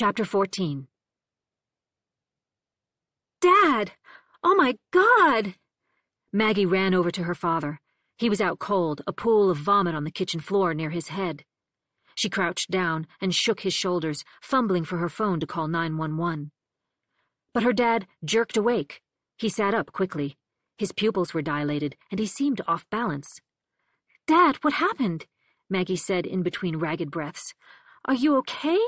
Chapter 14. Dad! Oh my God! Maggie ran over to her father. He was out cold, a pool of vomit on the kitchen floor near his head. She crouched down and shook his shoulders, fumbling for her phone to call 911. But her dad jerked awake. He sat up quickly. His pupils were dilated, and he seemed off balance. "Dad, what happened?" Maggie said in between ragged breaths. "Are you okay?"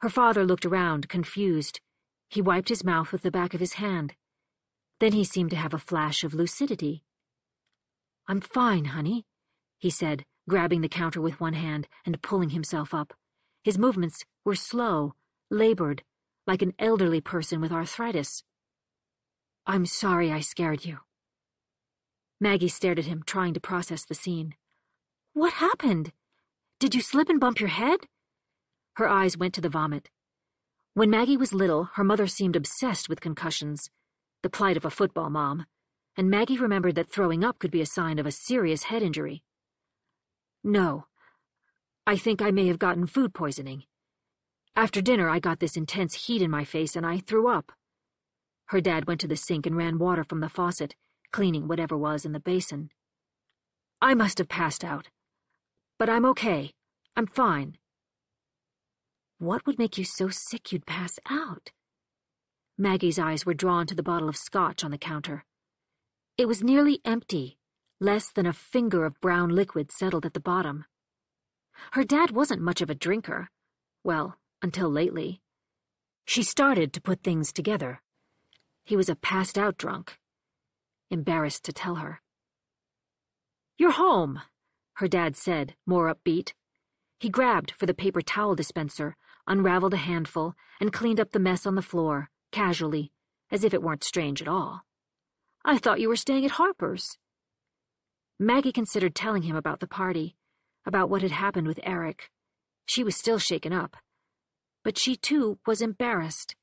Her father looked around, confused. He wiped his mouth with the back of his hand. Then he seemed to have a flash of lucidity. "I'm fine, honey," he said, grabbing the counter with one hand and pulling himself up. His movements were slow, labored, like an elderly person with arthritis. "I'm sorry I scared you." Maggie stared at him, trying to process the scene. "What happened? Did you slip and bump your head?" Her eyes went to the vomit. When Maggie was little, her mother seemed obsessed with concussions, the plight of a football mom, and Maggie remembered that throwing up could be a sign of a serious head injury. "No. I think I may have gotten food poisoning. After dinner, I got this intense heat in my face and I threw up." Her dad went to the sink and ran water from the faucet, cleaning whatever was in the basin. "I must have passed out. But I'm okay. I'm fine." "What would make you so sick you'd pass out?" Maggie's eyes were drawn to the bottle of scotch on the counter. It was nearly empty. Less than a finger of brown liquid settled at the bottom. Her dad wasn't much of a drinker. Well, until lately. She started to put things together. He was a passed-out drunk. Embarrassed to tell her. "You're home," her dad said, more upbeat. He grabbed for the paper towel dispenser, unraveled a handful, and cleaned up the mess on the floor, casually, as if it weren't strange at all. "I thought you were staying at Harper's." Maggie considered telling him about the party, about what had happened with Eric. She was still shaken up. But she, too, was embarrassed,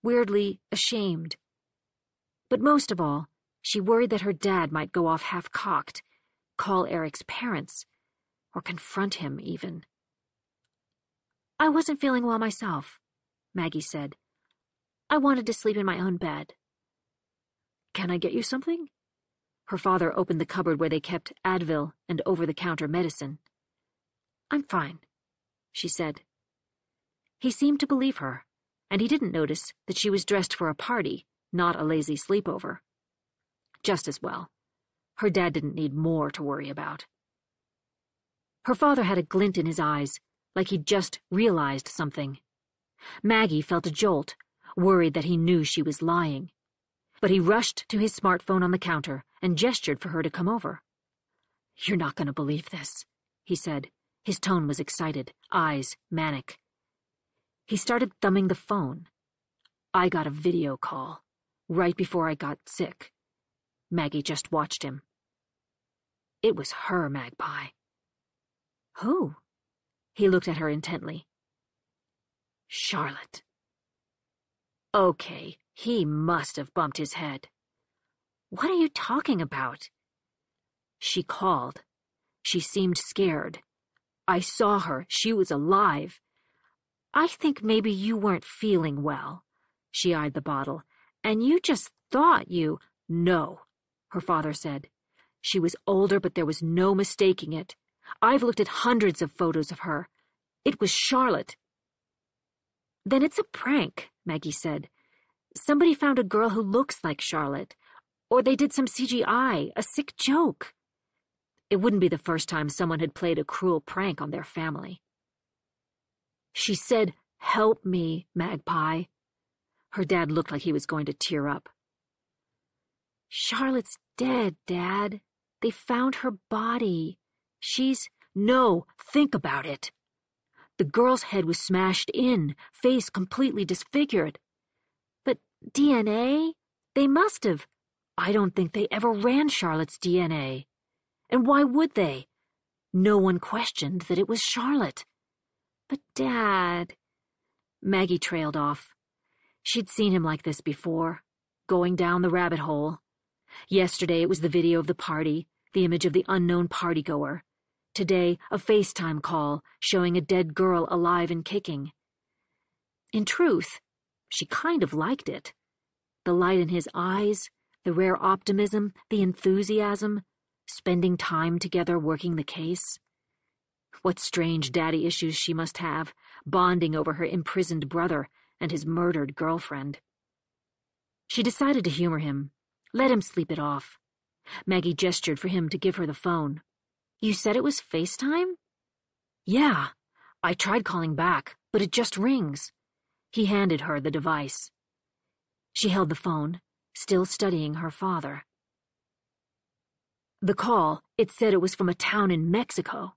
weirdly ashamed. But most of all, she worried that her dad might go off half-cocked, call Eric's parents, or confront him, even. "I wasn't feeling well myself," Maggie said. "I wanted to sleep in my own bed." "Can I get you something?" Her father opened the cupboard where they kept Advil and over-the-counter medicine. "I'm fine," she said. He seemed to believe her, and he didn't notice that she was dressed for a party, not a lazy sleepover. Just as well. Her dad didn't need more to worry about. Her father had a glint in his eyes, like he'd just realized something. Maggie felt a jolt, worried that he knew she was lying. But he rushed to his smartphone on the counter and gestured for her to come over. "You're not going to believe this," he said. His tone was excited, eyes manic. He started thumbing the phone. "I got a video call, right before I got sick." Maggie just watched him. It was her, Magpie. "Who?" He looked at her intently. "Charlotte." Okay, he must have bumped his head. "What are you talking about?" "She called. She seemed scared. I saw her. She was alive. I think maybe you weren't feeling well." She eyed the bottle. "And you just thought you—" "No," her father said. "She was older, but there was no mistaking it. I've looked at hundreds of photos of her. It was Charlotte." "Then it's a prank," Maggie said. "Somebody found a girl who looks like Charlotte. Or they did some CGI, a sick joke." It wouldn't be the first time someone had played a cruel prank on their family. "She said, 'Help me, Magpie.'" Her dad looked like he was going to tear up. "Charlotte's dead, Dad. They found her body. She's—" "No, think about it." The girl's head was smashed in, face completely disfigured. "But DNA? They must have." "I don't think they ever ran Charlotte's DNA. And why would they? No one questioned that it was Charlotte." "But Dad—" Maggie trailed off. She'd seen him like this before, going down the rabbit hole. Yesterday it was the video of the party, the image of the unknown partygoer. Today, a FaceTime call showing a dead girl alive and kicking. In truth, she kind of liked it. The light in his eyes, the rare optimism, the enthusiasm, spending time together working the case. What strange daddy issues she must have, bonding over her imprisoned brother and his murdered girlfriend. She decided to humor him, let him sleep it off. Maggie gestured for him to give her the phone. "You said it was FaceTime?" "Yeah. I tried calling back, but it just rings." He handed her the device. She held the phone, still studying her father. The call, it said it was from a town in Mexico.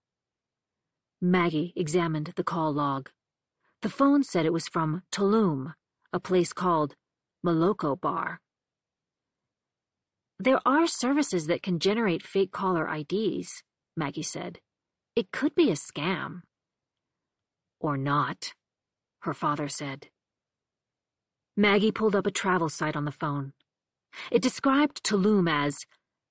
Maggie examined the call log. The phone said it was from Tulum, a place called Moloko Bar. "There are services that can generate fake caller IDs," Maggie said. "It could be a scam." "Or not," her father said. Maggie pulled up a travel site on the phone. It described Tulum as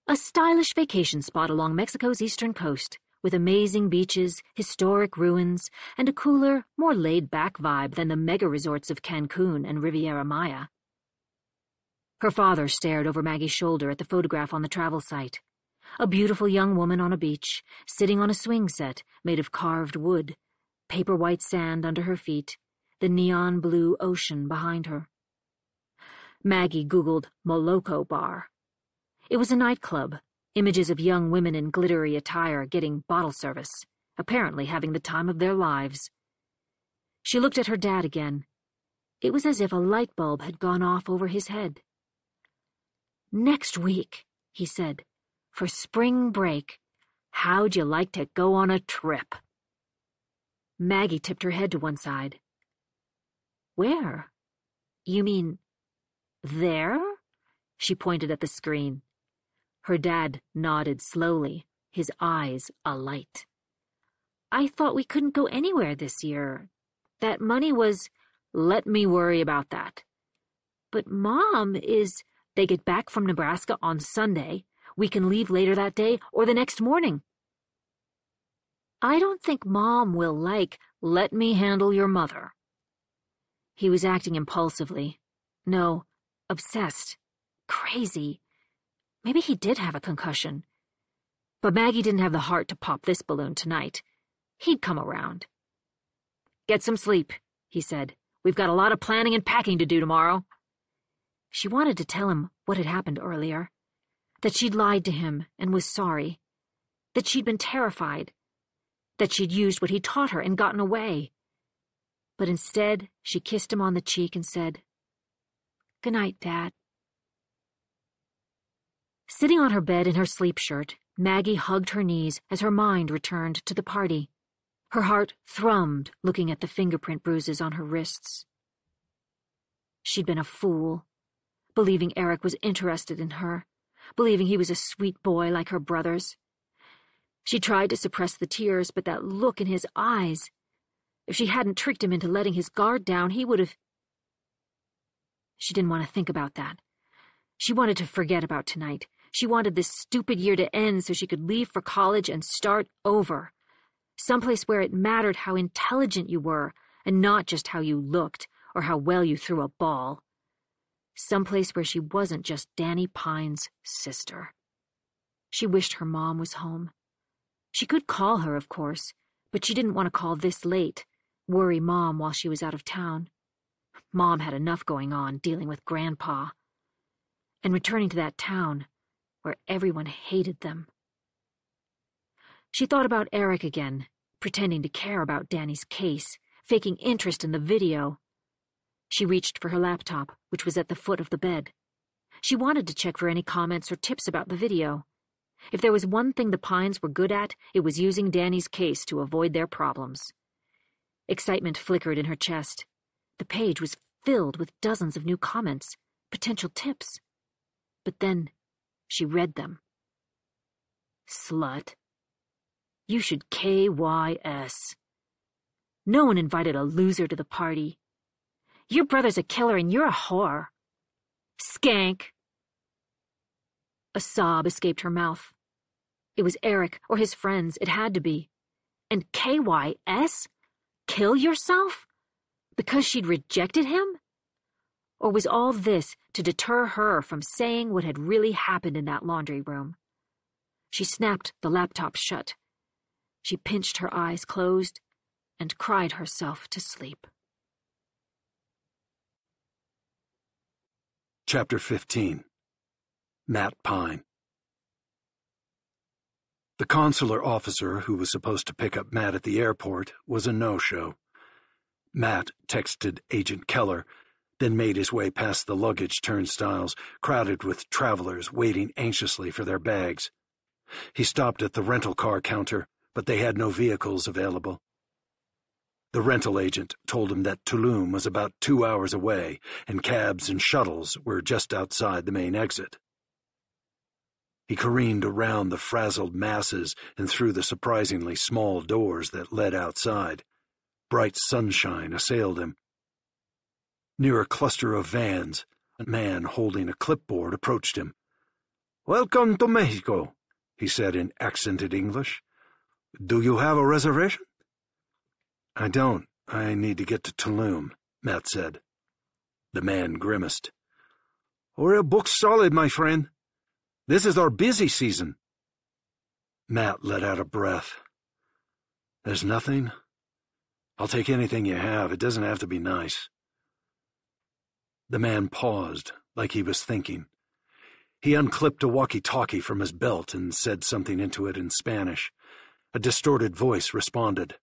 a stylish vacation spot along Mexico's eastern coast, with amazing beaches, historic ruins, and a cooler, more laid-back vibe than the mega-resorts of Cancun and Riviera Maya. Her father stared over Maggie's shoulder at the photograph on the travel site. A beautiful young woman on a beach, sitting on a swing set made of carved wood, paper-white sand under her feet, the neon-blue ocean behind her. Maggie Googled Moloko Bar. It was a nightclub, images of young women in glittery attire getting bottle service, apparently having the time of their lives. She looked at her dad again. It was as if a light bulb had gone off over his head. "Next week," he said, "for spring break. How'd you like to go on a trip?" Maggie tipped her head to one side. "Where? You mean there?" She pointed at the screen. Her dad nodded slowly, his eyes alight. "I thought we couldn't go anywhere this year. That money was—" "Let me worry about that." "But Mom is—" "They get back from Nebraska on Sunday. We can leave later that day or the next morning." "I don't think Mom will like—" "Let me handle your mother." He was acting impulsively. No, obsessed. Crazy. Maybe he did have a concussion. But Maggie didn't have the heart to pop this balloon tonight. He'd come around. "Get some sleep," he said. "We've got a lot of planning and packing to do tomorrow." She wanted to tell him what had happened earlier. That she'd lied to him and was sorry. That she'd been terrified. That she'd used what he taught her and gotten away. But instead, she kissed him on the cheek and said, "Good night, Dad." Sitting on her bed in her sleep shirt, Maggie hugged her knees as her mind returned to the party. Her heart thrummed looking at the fingerprint bruises on her wrists. She'd been a fool, believing Eric was interested in her, believing he was a sweet boy like her brothers. She tried to suppress the tears, but that look in his eyes. If she hadn't tricked him into letting his guard down, he would have... She didn't want to think about that. She wanted to forget about tonight. She wanted this stupid year to end so she could leave for college and start over. Someplace where it mattered how intelligent you were and not just how you looked or how well you threw a ball. Someplace where she wasn't just Danny Pine's sister. She wished her mom was home. She could call her, of course, but she didn't want to call this late, worry Mom while she was out of town. Mom had enough going on dealing with Grandpa. And returning to that town where everyone hated them. She thought about Eric again, pretending to care about Danny's case, faking interest in the video. She reached for her laptop, which was at the foot of the bed. She wanted to check for any comments or tips about the video. If there was one thing the Pines were good at, it was using Danny's case to avoid their problems. Excitement flickered in her chest. The page was filled with dozens of new comments, potential tips. But then she read them. Slut. You should KYS. No one invited a loser to the party. Your brother's a killer and you're a whore. Skank. A sob escaped her mouth. It was Eric or his friends, it had to be. And KYS? Kill yourself? Because she'd rejected him? Or was all this to deter her from saying what had really happened in that laundry room? She snapped the laptop shut. She pinched her eyes closed and cried herself to sleep. Chapter 15. Matt Pine. The consular officer who was supposed to pick up Matt at the airport was a no-show. Matt texted Agent Keller, then made his way past the luggage turnstiles, crowded with travelers waiting anxiously for their bags. He stopped at the rental car counter, but they had no vehicles available. The rental agent told him that Tulum was about 2 hours away, and cabs and shuttles were just outside the main exit. He careened around the frazzled masses and through the surprisingly small doors that led outside. Bright sunshine assailed him. Near a cluster of vans, a man holding a clipboard approached him. "Welcome to Mexico," he said in accented English. "Do you have a reservation?" "I don't. I need to get to Tulum," Matt said. The man grimaced. "We're booked solid, my friend. This is our busy season." Matt let out a breath. "There's nothing? I'll take anything you have. It doesn't have to be nice." The man paused, like he was thinking. He unclipped a walkie-talkie from his belt and said something into it in Spanish. A distorted voice responded.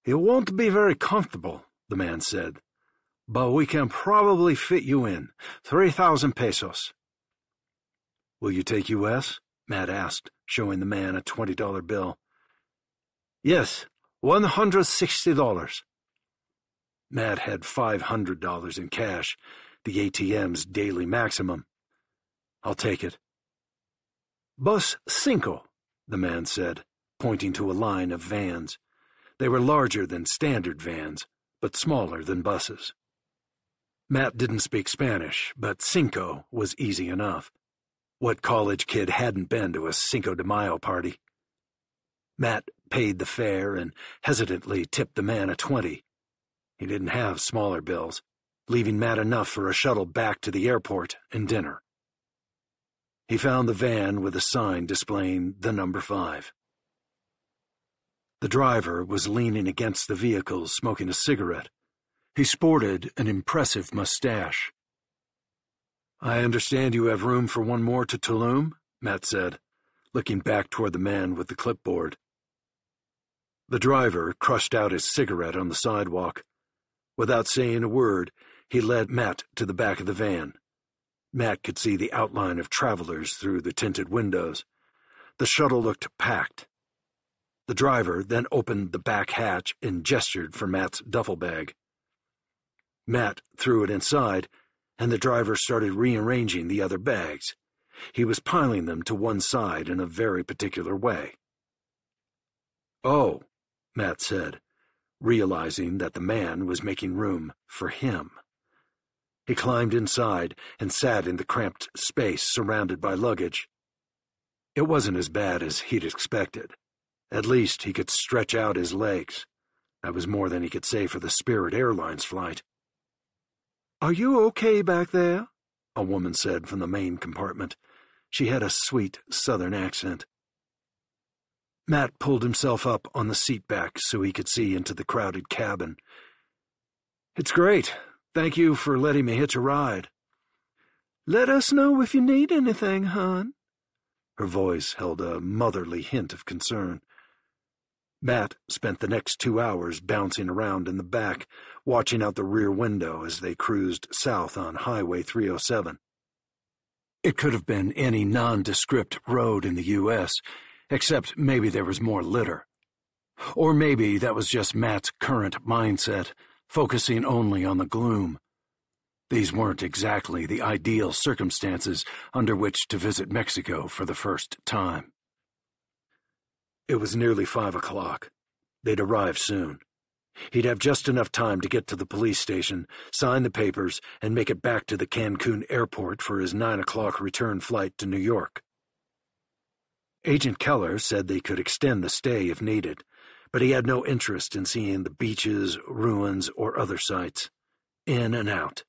"You won't be very comfortable," the man said, "but we can probably fit you in. 3,000 pesos. "Will you take U.S.? Matt asked, showing the man a $20 bill. "Yes, $160. Matt had $500 in cash, the ATM's daily maximum. "I'll take it." "Bus cinco," the man said, pointing to a line of vans. They were larger than standard vans, but smaller than buses. Matt didn't speak Spanish, but cinco was easy enough. What college kid hadn't been to a Cinco de Mayo party? Matt paid the fare and hesitantly tipped the man a 20. He didn't have smaller bills, leaving Matt enough for a shuttle back to the airport and dinner. He found the van with a sign displaying the number 5. The driver was leaning against the vehicle, smoking a cigarette. He sported an impressive mustache. "I understand you have room for one more to Tulum?" Matt said, looking back toward the man with the clipboard. The driver crushed out his cigarette on the sidewalk. Without saying a word, he led Matt to the back of the van. Matt could see the outline of travelers through the tinted windows. The shuttle looked packed. The driver then opened the back hatch and gestured for Matt's duffel bag. Matt threw it inside, and the driver started rearranging the other bags. He was piling them to one side in a very particular way. "Oh," Matt said, realizing that the man was making room for him. He climbed inside and sat in the cramped space surrounded by luggage. It wasn't as bad as he'd expected. At least he could stretch out his legs. That was more than he could say for the Spirit Airlines flight. "Are you okay back there?" a woman said from the main compartment. She had a sweet southern accent. Matt pulled himself up on the seat back so he could see into the crowded cabin. "It's great. Thank you for letting me hitch a ride." "Let us know if you need anything, hon." Her voice held a motherly hint of concern. Matt spent the next 2 hours bouncing around in the back, watching out the rear window as they cruised south on Highway 307. It could have been any nondescript road in the U.S., except maybe there was more litter. Or maybe that was just Matt's current mindset, focusing only on the gloom. These weren't exactly the ideal circumstances under which to visit Mexico for the first time. It was nearly 5 o'clock. They'd arrive soon. He'd have just enough time to get to the police station, sign the papers, and make it back to the Cancun airport for his 9 o'clock return flight to New York. Agent Keller said they could extend the stay if needed, but he had no interest in seeing the beaches, ruins, or other sights. In and out.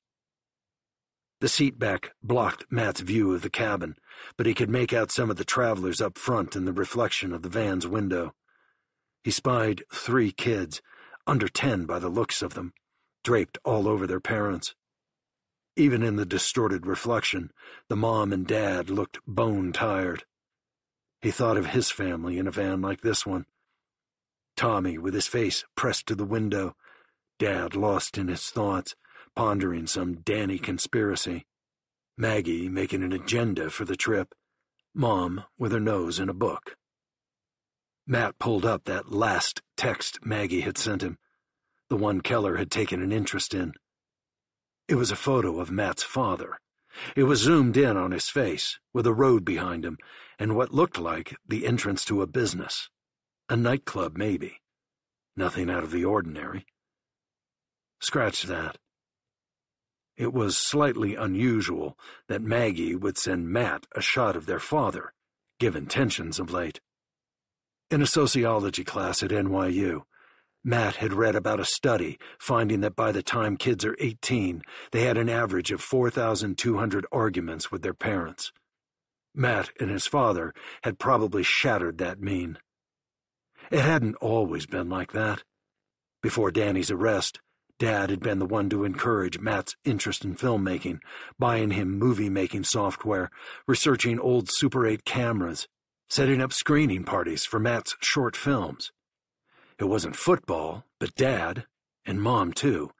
The seat back blocked Matt's view of the cabin, but he could make out some of the travelers up front in the reflection of the van's window. He spied 3 kids, under 10 by the looks of them, draped all over their parents. Even in the distorted reflection, the mom and dad looked bone-tired. He thought of his family in a van like this one. Tommy with his face pressed to the window, Dad lost in his thoughts, pondering some Danny conspiracy. Maggie making an agenda for the trip, Mom with her nose in a book. Matt pulled up that last text Maggie had sent him, the one Keller had taken an interest in. It was a photo of Matt's father. It was zoomed in on his face, with a road behind him, and what looked like the entrance to a business. A nightclub, maybe. Nothing out of the ordinary. Scratch that. It was slightly unusual that Maggie would send Matt a shot of their father, given tensions of late. In a sociology class at NYU, Matt had read about a study finding that by the time kids are 18, they had an average of 4,200 arguments with their parents. Matt and his father had probably shattered that mean. It hadn't always been like that. Before Danny's arrest, Dad had been the one to encourage Matt's interest in filmmaking, buying him movie-making software, researching old Super 8 cameras, setting up screening parties for Matt's short films. It wasn't football, but Dad, and Mom too,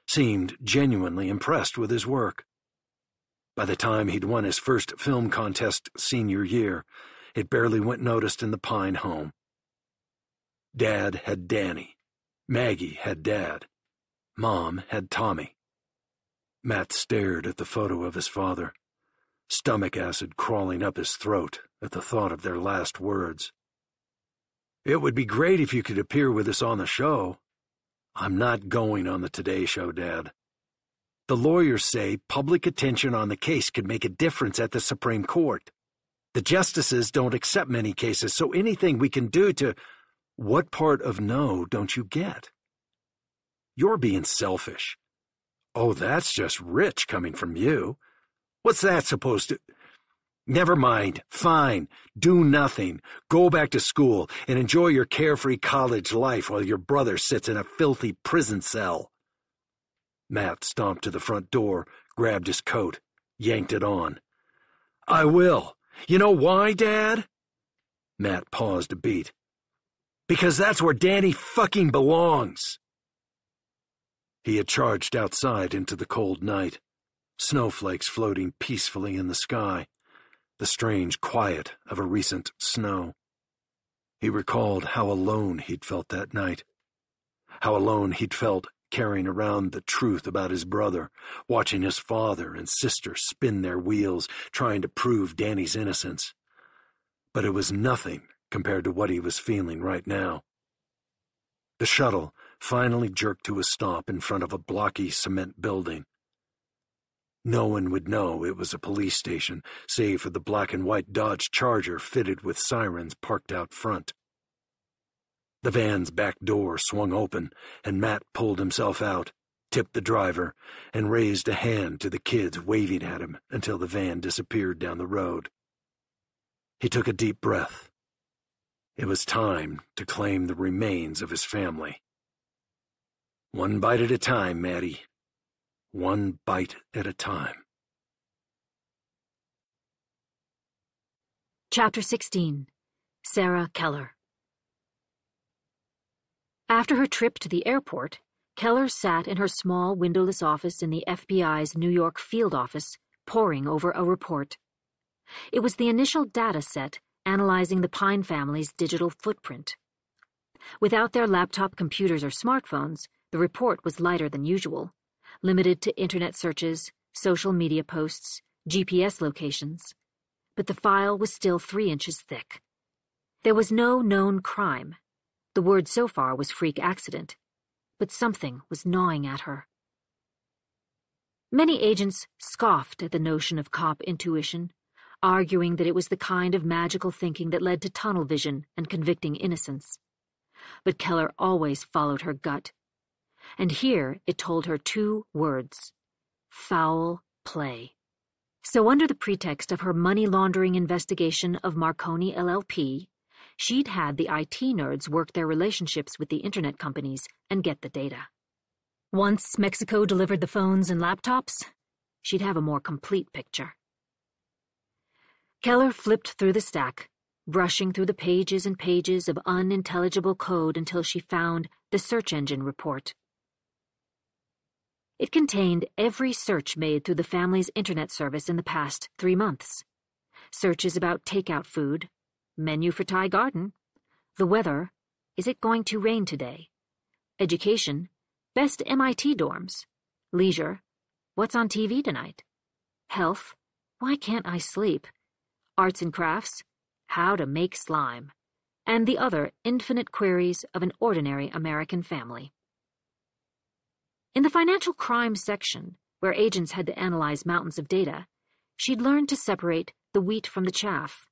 seemed genuinely impressed with his work. By the time he'd won his first film contest senior year, it barely went noticed in the Pine home. Dad had Danny. Maggie had Dad. Mom had Tommy. Matt stared at the photo of his father, stomach acid crawling up his throat at the thought of their last words. "It would be great if you could appear with us on the show." "I'm not going on the Today Show, Dad. The lawyers say public attention on the case could make a difference at the Supreme Court. The justices don't accept many cases, so anything we can do to—" "What part of no don't you get?" "You're being selfish." "Oh, that's just rich coming from you. What's that supposed to—" "Never mind. Fine. Do nothing. Go back to school and enjoy your carefree college life while your brother sits in a filthy prison cell." Matt stomped to the front door, grabbed his coat, yanked it on. "I will. You know why, Dad?" Matt paused a beat. "Because that's where Danny fucking belongs." He had charged outside into the cold night, snowflakes floating peacefully in the sky, the strange quiet of a recent snow. He recalled how alone he'd felt that night, how alone he'd felt carrying around the truth about his brother, watching his father and sister spin their wheels, trying to prove Danny's innocence. But it was nothing compared to what he was feeling right now. The shuttle finally jerked to a stop in front of a blocky cement building. No one would know it was a police station, save for the black and white Dodge Charger fitted with sirens parked out front. The van's back door swung open, and Matt pulled himself out, tipped the driver, and raised a hand to the kids waving at him until the van disappeared down the road. He took a deep breath. It was time to claim the remains of his family. One bite at a time, Maddie. One bite at a time. Chapter 16. Sarah Keller. After her trip to the airport, Keller sat in her small windowless office in the FBI's New York field office, poring over a report. It was the initial data set analyzing the Pine family's digital footprint. Without their laptop computers or smartphones, the report was lighter than usual, limited to internet searches, social media posts, GPS locations. But the file was still 3 inches thick. There was no known crime. The word so far was freak accident, but something was gnawing at her. Many agents scoffed at the notion of cop intuition, arguing that it was the kind of magical thinking that led to tunnel vision and convicting innocence. But Keller always followed her gut. And here it told her 2 words: foul play. So under the pretext of her money laundering investigation of Marconi LLP, she'd had the IT nerds work their relationships with the internet companies and get the data. Once Mexico delivered the phones and laptops, she'd have a more complete picture. Keller flipped through the stack, brushing through the pages and pages of unintelligible code until she found the search engine report. It contained every search made through the family's internet service in the past 3 months. Searches about takeout food, menu for Thai garden, the weather, is it going to rain today, education, best MIT dorms, leisure, what's on TV tonight, health, why can't I sleep, arts and crafts, how to make slime, and the other infinite queries of an ordinary American family. In the financial crimes section, where agents had to analyze mountains of data, she'd learned to separate the wheat from the chaff.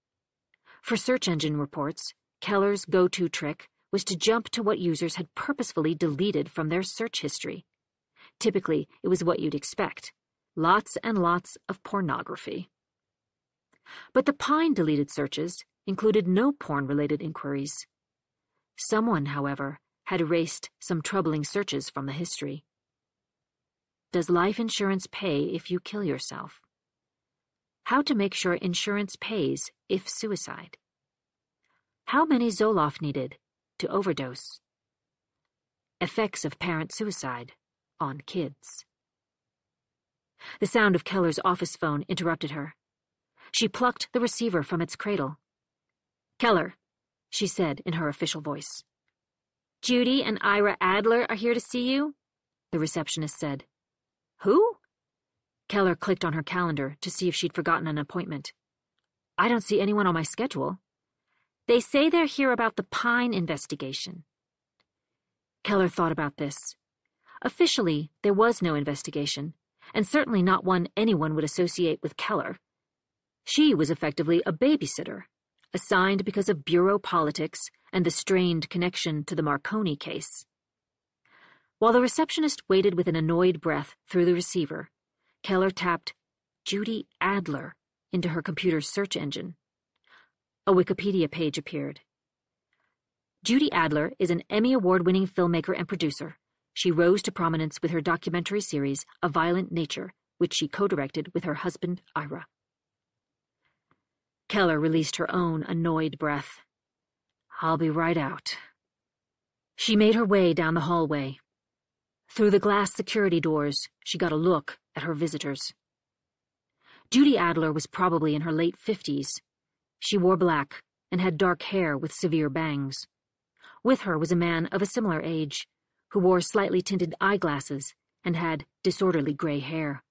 For search engine reports, Keller's go-to trick was to jump to what users had purposefully deleted from their search history. Typically, it was what you'd expect: lots and lots of pornography. But the Pine deleted searches included no porn-related inquiries. Someone, however, had erased some troubling searches from the history. Does life insurance pay if you kill yourself? How to make sure insurance pays if suicide? How many Zoloft needed to overdose? Effects of parent suicide on kids. The sound of Keller's office phone interrupted her. She plucked the receiver from its cradle. "Keller," she said in her official voice. "Judy and Ira Adler are here to see you," the receptionist said. "Who?" Keller clicked on her calendar to see if she'd forgotten an appointment. "I don't see anyone on my schedule." "They say they're here about the Pine investigation." Keller thought about this. Officially, there was no investigation, and certainly not one anyone would associate with Keller. She was effectively a babysitter, assigned because of bureau politics and the strained connection to the Marconi case. While the receptionist waited with an annoyed breath through the receiver, Keller tapped Judy Adler into her computer's search engine. A Wikipedia page appeared. Judy Adler is an Emmy Award-winning filmmaker and producer. She rose to prominence with her documentary series, A Violent Nature, which she co-directed with her husband, Ira. Keller released her own annoyed breath. "I'll be right out." She made her way down the hallway. Through the glass security doors, she got a look at her visitors. Judy Adler was probably in her late 50s. She wore black and had dark hair with severe bangs. With her was a man of a similar age, who wore slightly tinted eyeglasses and had disorderly gray hair.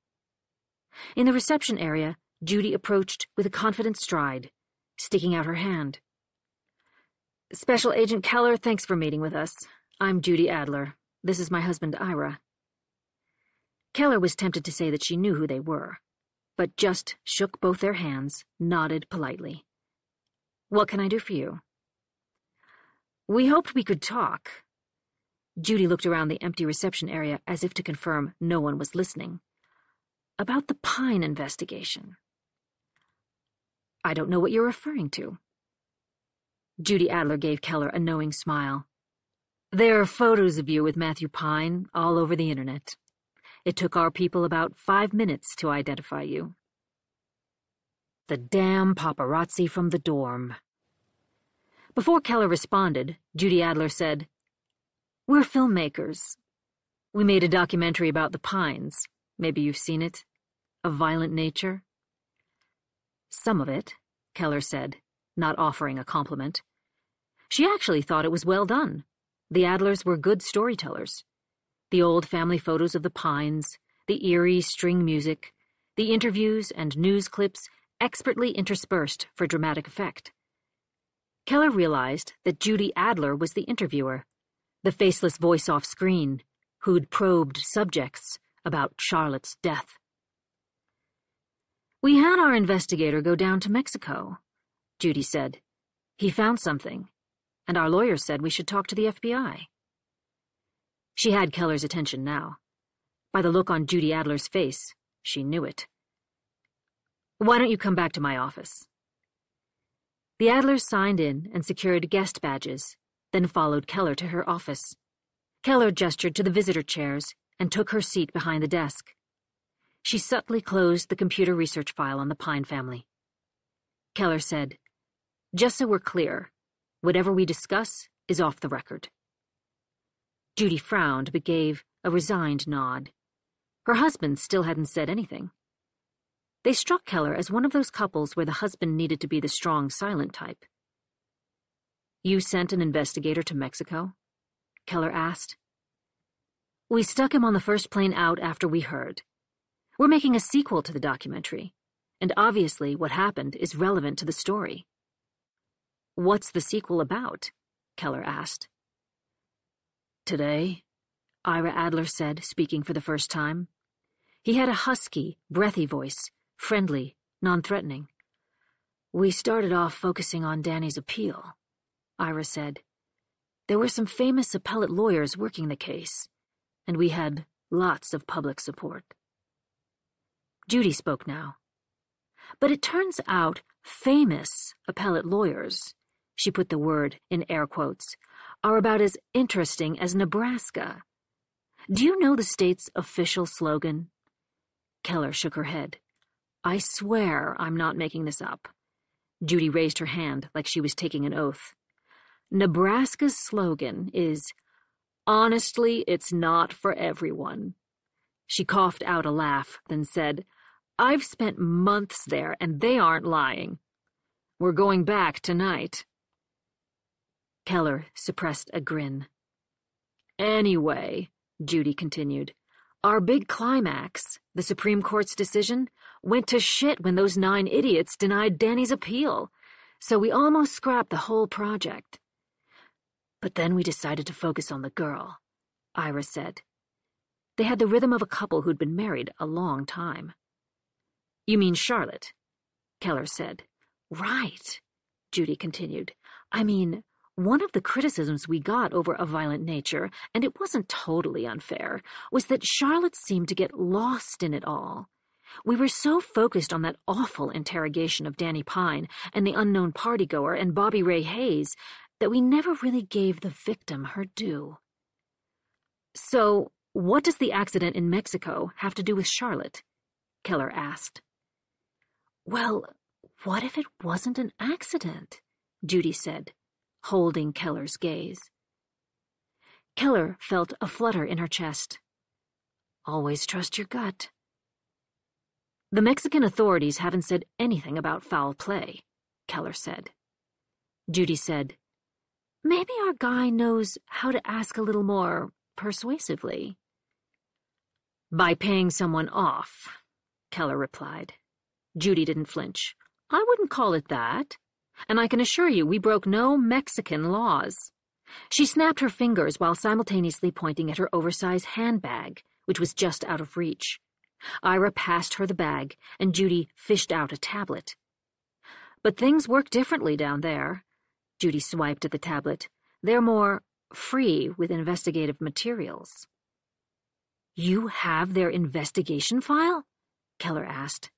In the reception area, Judy approached with a confident stride, sticking out her hand. "Special Agent Keller, thanks for meeting with us. I'm Judy Adler. This is my husband, Ira." Keller was tempted to say that she knew who they were, but just shook both their hands, nodded politely. "What can I do for you?" "We hoped we could talk." Judy looked around the empty reception area as if to confirm no one was listening. "About the Pine investigation." "I don't know what you're referring to." Judy Adler gave Keller a knowing smile. "There are photos of you with Matthew Pine all over the internet. It took our people about 5 minutes to identify you." The damn paparazzi from the dorm. Before Keller responded, Judy Adler said, "We're filmmakers. We made a documentary about the Pines. Maybe you've seen it. A Violent Nature." "Some of it," Keller said, not offering a compliment. She actually thought it was well done. The Adlers were good storytellers. The old family photos of the Pines, the eerie string music, the interviews and news clips expertly interspersed for dramatic effect. Keller realized that Judy Adler was the interviewer, the faceless voice off screen, who'd probed subjects about Charlotte's death. "We had our investigator go down to Mexico," Judy said. "He found something, and our lawyer said we should talk to the FBI. She had Keller's attention now. By the look on Judy Adler's face, she knew it. Why don't you come back to my office? The Adlers signed in and secured guest badges, then followed Keller to her office. Keller gestured to the visitor chairs and took her seat behind the desk. She subtly closed the computer research file on the Pine family. Keller said, "Just so we're clear, whatever we discuss is off the record." Judy frowned but gave a resigned nod. Her husband still hadn't said anything. They struck Keller as one of those couples where the husband needed to be the strong, silent type. "You sent an investigator to Mexico?" Keller asked. "We stuck him on the first plane out after we heard. We're making a sequel to the documentary, and obviously what happened is relevant to the story." "What's the sequel about?" Keller asked. "Today," Ira Adler said, speaking for the first time. He had a husky, breathy voice, friendly, non-threatening. "We started off focusing on Danny's appeal," Ira said. "There were some famous appellate lawyers working the case, and we had lots of public support." Judy spoke now. "But it turns out famous appellate lawyers," she put the word in air quotes, "are about as interesting as Nebraska. Do you know the state's official slogan?" Keller shook her head. "I swear I'm not making this up." Judy raised her hand like she was taking an oath. "Nebraska's slogan is, 'Honestly, it's not for everyone.'" She coughed out a laugh, then said, "I've spent months there, and they aren't lying. We're going back tonight." Keller suppressed a grin. "Anyway," Judy continued, "our big climax, the Supreme Court's decision, went to shit when those 9 idiots denied Danny's appeal, so we almost scrapped the whole project. But then we decided to focus on the girl," Ira said. They had the rhythm of a couple who'd been married a long time. "You mean Charlotte?" Keller said. "Right," Judy continued. "I mean, one of the criticisms we got over A Violent Nature, and it wasn't totally unfair, was that Charlotte seemed to get lost in it all. We were so focused on that awful interrogation of Danny Pine and the unknown partygoer and Bobby Ray Hayes that we never really gave the victim her due." "So, what does the accident in Mexico have to do with Charlotte?" Keller asked. "Well, what if it wasn't an accident?" Judy said, holding Keller's gaze. Keller felt a flutter in her chest. "Always trust your gut." "The Mexican authorities haven't said anything about foul play," Keller said. Judy said, "Maybe our guy knows how to ask a little more persuasively." "By paying someone off," Keller replied. Judy didn't flinch. "I wouldn't call it that. And I can assure you we broke no Mexican laws." She snapped her fingers while simultaneously pointing at her oversized handbag, which was just out of reach. Ira passed her the bag, and Judy fished out a tablet. "But things work differently down there." Judy swiped at the tablet. "They're more free with investigative materials." "You have their investigation file?" Keller asked.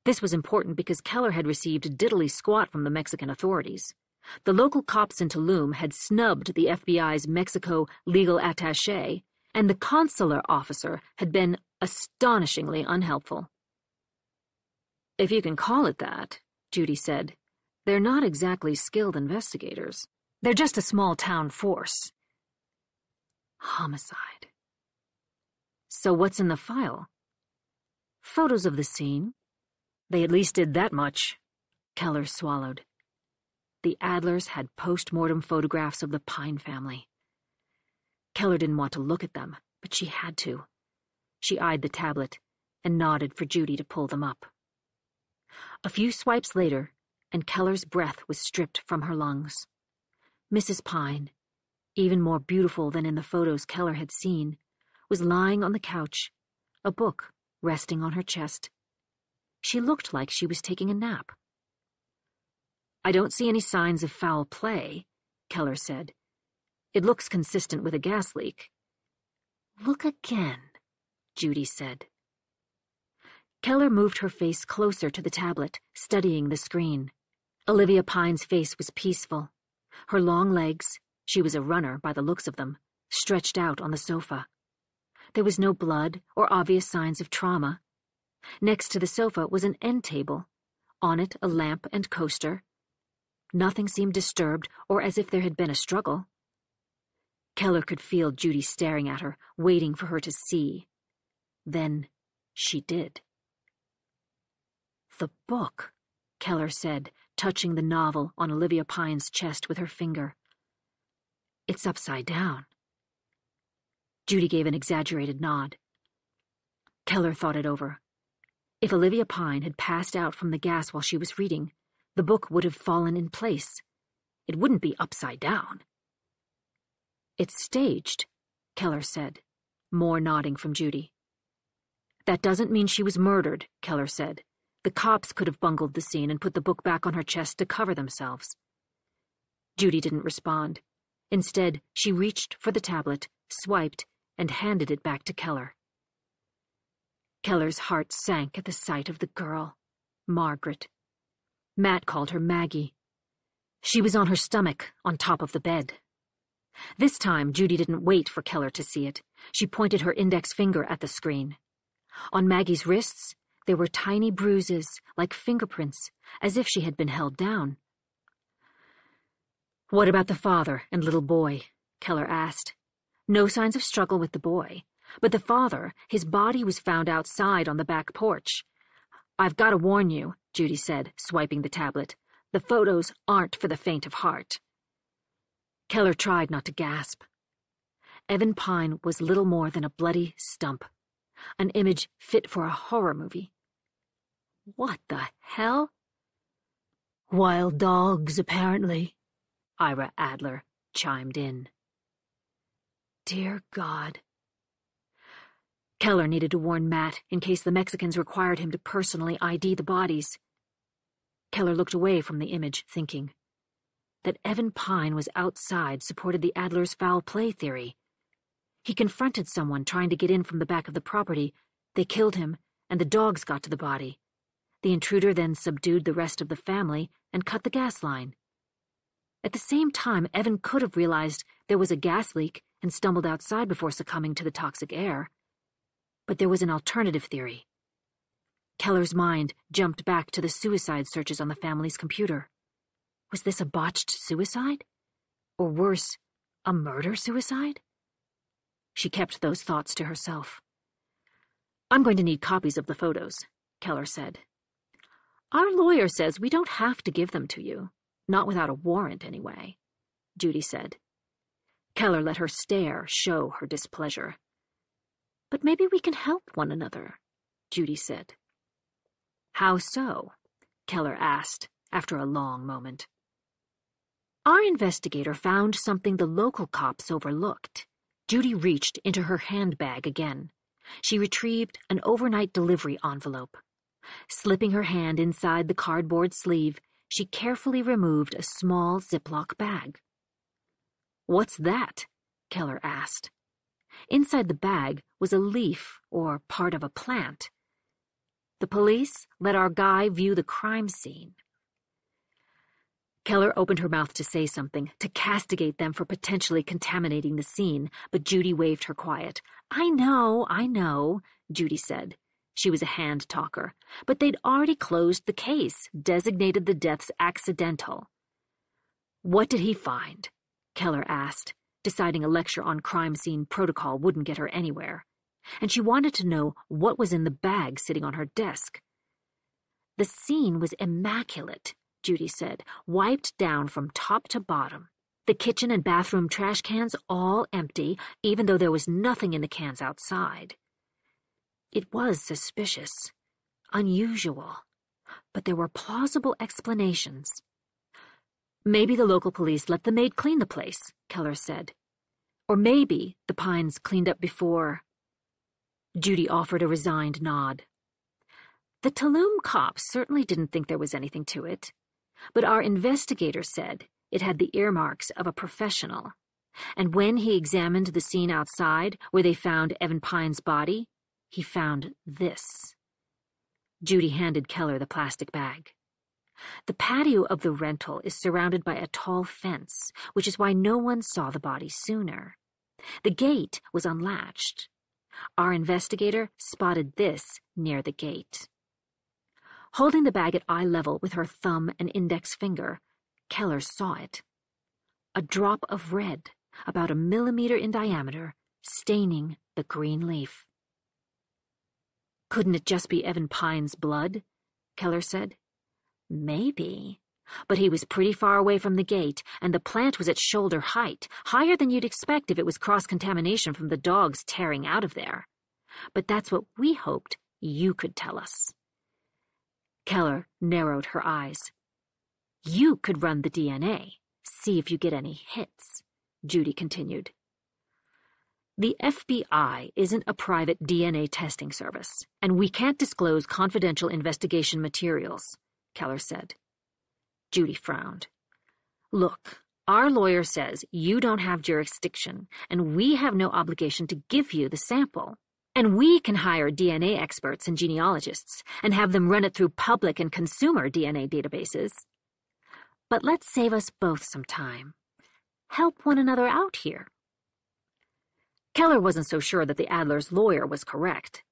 This was important because Keller had received diddly squat from the Mexican authorities. The local cops in Tulum had snubbed the FBI's Mexico legal attaché, and the consular officer had been astonishingly unhelpful. "If you can call it that," Judy said, "they're not exactly skilled investigators. They're just a small-town force." Homicide. "So what's in the file?" "Photos of the scene." "They at least did that much." Keller swallowed. The Adlers had post-mortem photographs of the Pine family. Keller didn't want to look at them, but she had to. She eyed the tablet and nodded for Judy to pull them up. A few swipes later, and Keller's breath was stripped from her lungs. Mrs. Pine, even more beautiful than in the photos Keller had seen, was lying on the couch, a book resting on her chest. She looked like she was taking a nap. "I don't see any signs of foul play," Keller said. "It looks consistent with a gas leak." "Look again," Judy said. Keller moved her face closer to the tablet, studying the screen. Olivia Pine's face was peaceful. Her long legs, she was a runner by the looks of them, stretched out on the sofa. There was no blood or obvious signs of trauma. Next to the sofa was an end table. On it, a lamp and coaster. Nothing seemed disturbed or as if there had been a struggle. Keller could feel Judy staring at her, waiting for her to see. Then she did. "The book," Keller said, touching the novel on Olivia Pine's chest with her finger. "It's upside down." Judy gave an exaggerated nod. Keller thought it over. If Olivia Pine had passed out from the gas while she was reading, the book would have fallen in place. It wouldn't be upside down. "It's staged," Keller said, more nodding from Judy. "That doesn't mean she was murdered," Keller said. "The cops could have bungled the scene and put the book back on her chest to cover themselves." Judy didn't respond. Instead, she reached for the tablet, swiped, and handed it back to Keller. Keller's heart sank at the sight of the girl, Margaret. Matt called her Maggie. She was on her stomach, on top of the bed. This time, Judy didn't wait for Keller to see it. She pointed her index finger at the screen. On Maggie's wrists, there were tiny bruises, like fingerprints, as if she had been held down. "What about the father and little boy?" Keller asked. "No signs of struggle with the boy, but the father, his body was found outside on the back porch." "I've got to warn you," Judy said, swiping the tablet. "The photos aren't for the faint of heart." Keller tried not to gasp. Evan Pine was little more than a bloody stump, an image fit for a horror movie. What the hell? "Wild dogs, apparently," Ira Adler chimed in. Dear God. Keller needed to warn Matt in case the Mexicans required him to personally ID the bodies. Keller looked away from the image, thinking. That Evan Pine was outside supported the Adler's foul play theory. He confronted someone trying to get in from the back of the property. They killed him, and the dogs got to the body. The intruder then subdued the rest of the family and cut the gas line. At the same time, Evan could have realized there was a gas leak and stumbled outside before succumbing to the toxic air. But there was an alternative theory. Keller's mind jumped back to the suicide searches on the family's computer. Was this a botched suicide? Or worse, a murder-suicide? She kept those thoughts to herself. "I'm going to need copies of the photos," Keller said. "Our lawyer says we don't have to give them to you. Not without a warrant, anyway," Judy said. Keller let her stare show her displeasure. "But maybe we can help one another," Judy said. "How so?" Keller asked, after a long moment. "Our investigator found something the local cops overlooked." Judy reached into her handbag again. She retrieved an overnight delivery envelope. Slipping her hand inside the cardboard sleeve, she carefully removed a small Ziploc bag. "What's that?" Keller asked. Inside the bag was a leaf or part of a plant. "The police let our guy view the crime scene." Keller opened her mouth to say something, to castigate them for potentially contaminating the scene, but Judy waved her quiet. I know, Judy said. She was a hand talker, but they'd already closed the case, designated the deaths accidental. "What did he find?" Keller asked, deciding a lecture on crime scene protocol wouldn't get her anywhere. And she wanted to know what was in the bag sitting on her desk. "The scene was immaculate," Judy said, "wiped down from top to bottom. The kitchen and bathroom trash cans all empty, even though there was nothing in the cans outside. It was suspicious, unusual, but there were plausible explanations." "Maybe the local police let the maid clean the place," Keller said. "Or maybe the Pines cleaned up before." Judy offered a resigned nod. "The Tulum cops certainly didn't think there was anything to it, but our investigator said it had the earmarks of a professional. And when he examined the scene outside, where they found Evan Pine's body, he found this. Judy handed Keller the plastic bag. The patio of the rental is surrounded by a tall fence, which is why no one saw the body sooner. The gate was unlatched. Our investigator spotted this near the gate. Holding the bag at eye level with her thumb and index finger, Keller saw it. A drop of red, about a millimeter in diameter, staining the green leaf. Couldn't it just be Evan Pine's blood? Keller said. Maybe, but he was pretty far away from the gate, and the plant was at shoulder height, higher than you'd expect if it was cross-contamination from the dogs tearing out of there. But that's what we hoped you could tell us. Keller narrowed her eyes. You could run the DNA, see if you get any hits, Judy continued. The FBI isn't a private DNA testing service, and we can't disclose confidential investigation materials, Keller said. Judy frowned. Look, our lawyer says you don't have jurisdiction, and we have no obligation to give you the sample. And we can hire DNA experts and genealogists and have them run it through public and consumer DNA databases. But let's save us both some time. Help one another out here. Keller wasn't so sure that the Adler's lawyer was correct.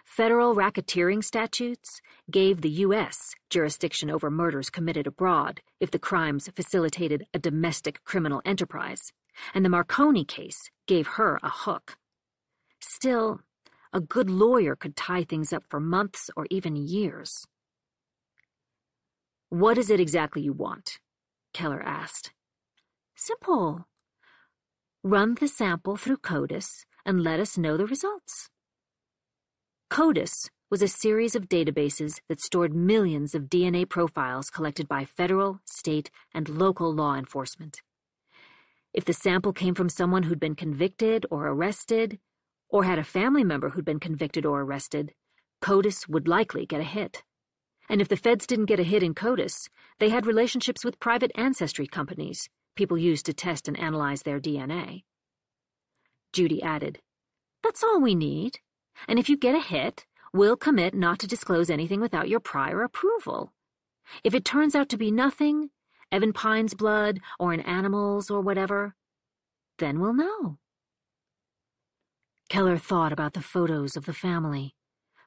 Federal racketeering statutes gave the U.S. jurisdiction over murders committed abroad if the crimes facilitated a domestic criminal enterprise, and the Marconi case gave her a hook. Still, a good lawyer could tie things up for months or even years. What is it exactly you want? Keller asked. Simple. Run the sample through CODIS and let us know the results. CODIS was a series of databases that stored millions of DNA profiles collected by federal, state, and local law enforcement. If the sample came from someone who'd been convicted or arrested, or had a family member who'd been convicted or arrested, CODIS would likely get a hit. And if the feds didn't get a hit in CODIS, they had relationships with private ancestry companies people used to test and analyze their DNA. Judy added, That's all we need. And if you get a hit, we'll commit not to disclose anything without your prior approval. If it turns out to be nothing, Evan Pine's blood, or an animal's or whatever, then we'll know. Keller thought about the photos of the family,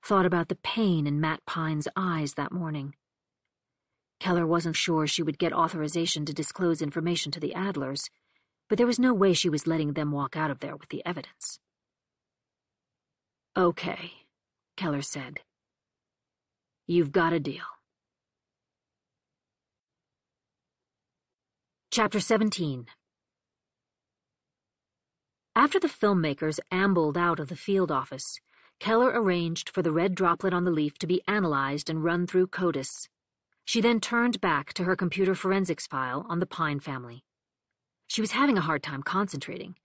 thought about the pain in Matt Pine's eyes that morning. Keller wasn't sure she would get authorization to disclose information to the Adlers, but there was no way she was letting them walk out of there with the evidence. Okay, Keller said. You've got a deal. Chapter 17. After the filmmakers ambled out of the field office, Keller arranged for the red droplet on the leaf to be analyzed and run through CODIS. She then turned back to her computer forensics file on the Pine family. She was having a hard time concentrating,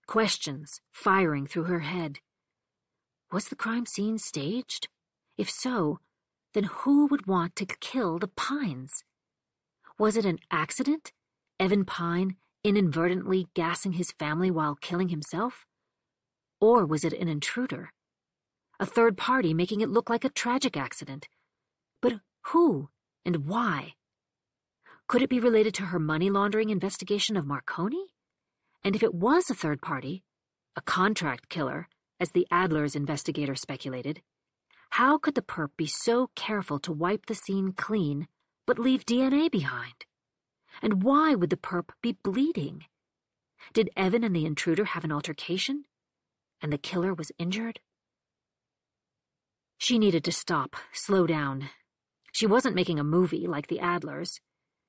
questions firing through her head. Was the crime scene staged? If so, then who would want to kill the Pines? Was it an accident? Evan Pine inadvertently gassing his family while killing himself? Or was it an intruder? A third party making it look like a tragic accident? But who and why? Could it be related to her money laundering investigation of Marconi? And if it was a third party, a contract killer, as the Adler's investigator speculated, how could the perp be so careful to wipe the scene clean but leave DNA behind? And why would the perp be bleeding? Did Evan and the intruder have an altercation? And the killer was injured? She needed to stop, slow down. She wasn't making a movie like the Adlers.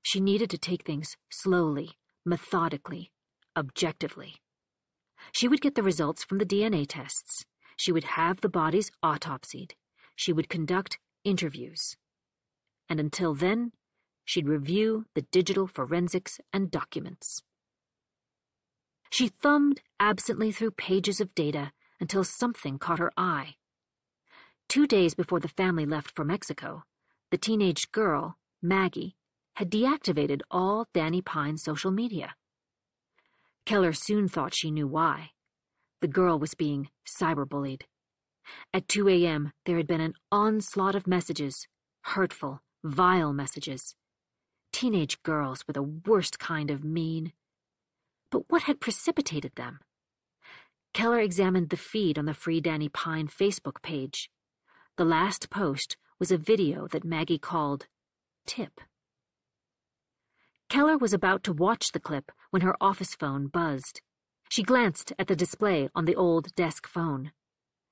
She needed to take things slowly, methodically, objectively. She would get the results from the DNA tests. She would have the bodies autopsied. She would conduct interviews. And until then, she'd review the digital forensics and documents. She thumbed absently through pages of data until something caught her eye. 2 days before the family left for Mexico, the teenage girl, Maggie, had deactivated all Danny Pine's social media. Keller soon thought she knew why. The girl was being cyberbullied. At 2 a.m., there had been an onslaught of messages, hurtful, vile messages. Teenage girls were the worst kind of mean. But what had precipitated them? Keller examined the feed on the Free Danny Pine Facebook page. The last post was a video that Maggie called Tip. Keller was about to watch the clip when her office phone buzzed. She glanced at the display on the old desk phone.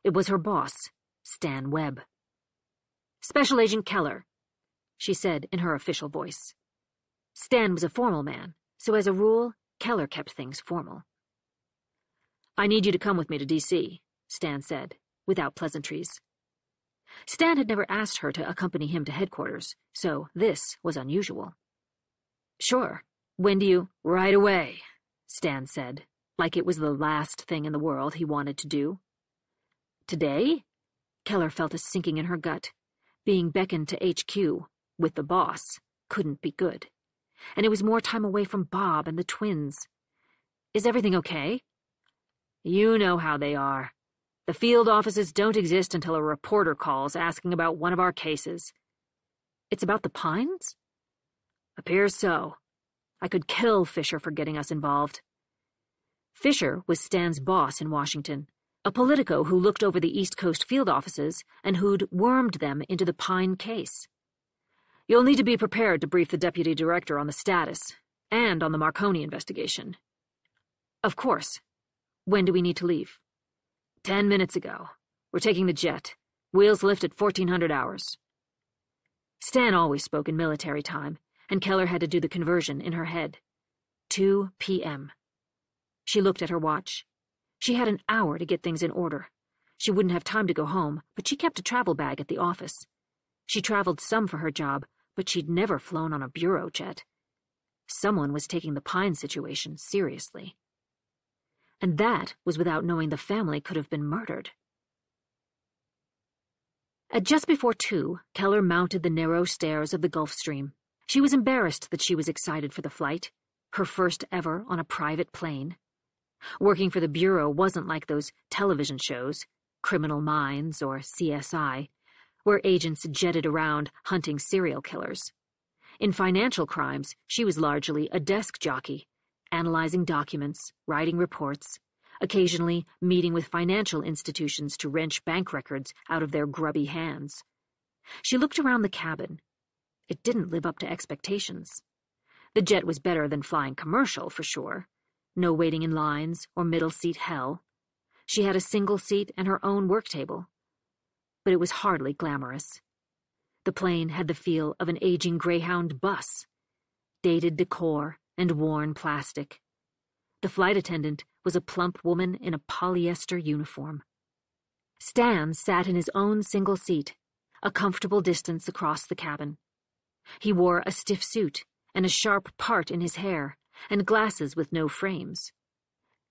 It was her boss, Stan Webb. "Special Agent Keller," she said in her official voice. Stan was a formal man, so as a rule, Keller kept things formal. "I need you to come with me to D.C., Stan said, without pleasantries. Stan had never asked her to accompany him to headquarters, so this was unusual. "Sure. When do you—" "Right away," Stan said, like it was the last thing in the world he wanted to do. Today? Keller felt a sinking in her gut. Being beckoned to HQ, with the boss, couldn't be good. And it was more time away from Bob and the twins. "Is everything okay?" "You know how they are. The field offices don't exist until a reporter calls asking about one of our cases." "It's about the Pines?" "Appears so. I could kill Fisher for getting us involved." Fisher was Stan's boss in Washington, a politico who looked over the East Coast field offices and who'd wormed them into the Pine case. "You'll need to be prepared to brief the deputy director on the status, and on the Marconi investigation." "Of course. When do we need to leave?" 10 minutes ago. We're taking the jet. Wheels lift at 1400 hours. Stan always spoke in military time, and Keller had to do the conversion in her head. 2 p.m. She looked at her watch. She had an hour to get things in order. She wouldn't have time to go home, but she kept a travel bag at the office. She traveled some for her job, but she'd never flown on a bureau jet. Someone was taking the Pine situation seriously. And that was without knowing the family could have been murdered. At just before 2, Keller mounted the narrow stairs of the Gulf Stream. She was embarrassed that she was excited for the flight, her first ever on a private plane. Working for the Bureau wasn't like those television shows, Criminal Minds or CSI, where agents jetted around hunting serial killers. In financial crimes, she was largely a desk jockey, analyzing documents, writing reports, occasionally meeting with financial institutions to wrench bank records out of their grubby hands. She looked around the cabin. It didn't live up to expectations. The jet was better than flying commercial, for sure. No waiting in lines or middle seat hell. She had a single seat and her own work table. But it was hardly glamorous. The plane had the feel of an aging Greyhound bus. Dated decor and worn plastic. The flight attendant was a plump woman in a polyester uniform. Stan sat in his own single seat, a comfortable distance across the cabin. He wore a stiff suit and a sharp part in his hair, and glasses with no frames.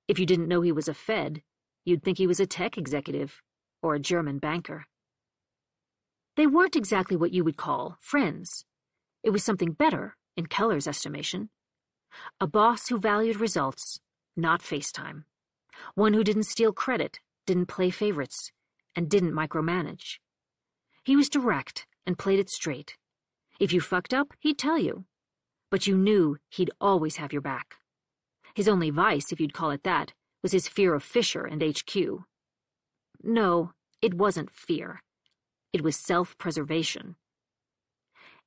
If you didn't know he was a Fed, you'd think he was a tech executive or a German banker. They weren't exactly what you would call friends. It was something better, in Keller's estimation. A boss who valued results, not FaceTime. One who didn't steal credit, didn't play favorites, and didn't micromanage. He was direct and played it straight. If you fucked up, he'd tell you. But you knew he'd always have your back. His only vice, if you'd call it that, was his fear of Fisher and HQ. No, it wasn't fear. It was self-preservation.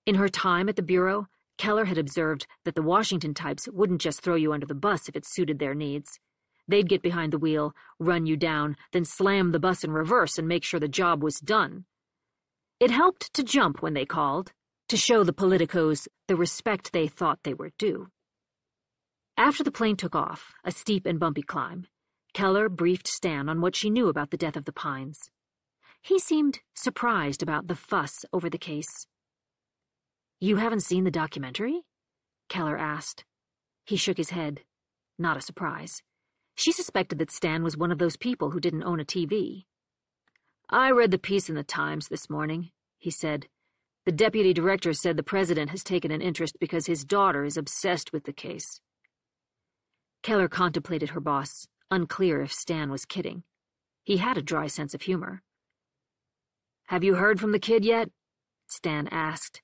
In her time at the Bureau, Keller had observed that the Washington types wouldn't just throw you under the bus if it suited their needs. They'd get behind the wheel, run you down, then slam the bus in reverse and make sure the job was done. It helped to jump when they called, to show the politicos the respect they thought they were due. After the plane took off, a steep and bumpy climb, Keller briefed Stan on what she knew about the death of the Pines. He seemed surprised about the fuss over the case. "You haven't seen the documentary?" Keller asked. He shook his head. Not a surprise. She suspected that Stan was one of those people who didn't own a TV. "I read the piece in the Times this morning," he said. The deputy director said the president has taken an interest because his daughter is obsessed with the case. Keller contemplated her boss, unclear if Stan was kidding. He had a dry sense of humor. "Have you heard from the kid yet?" Stan asked.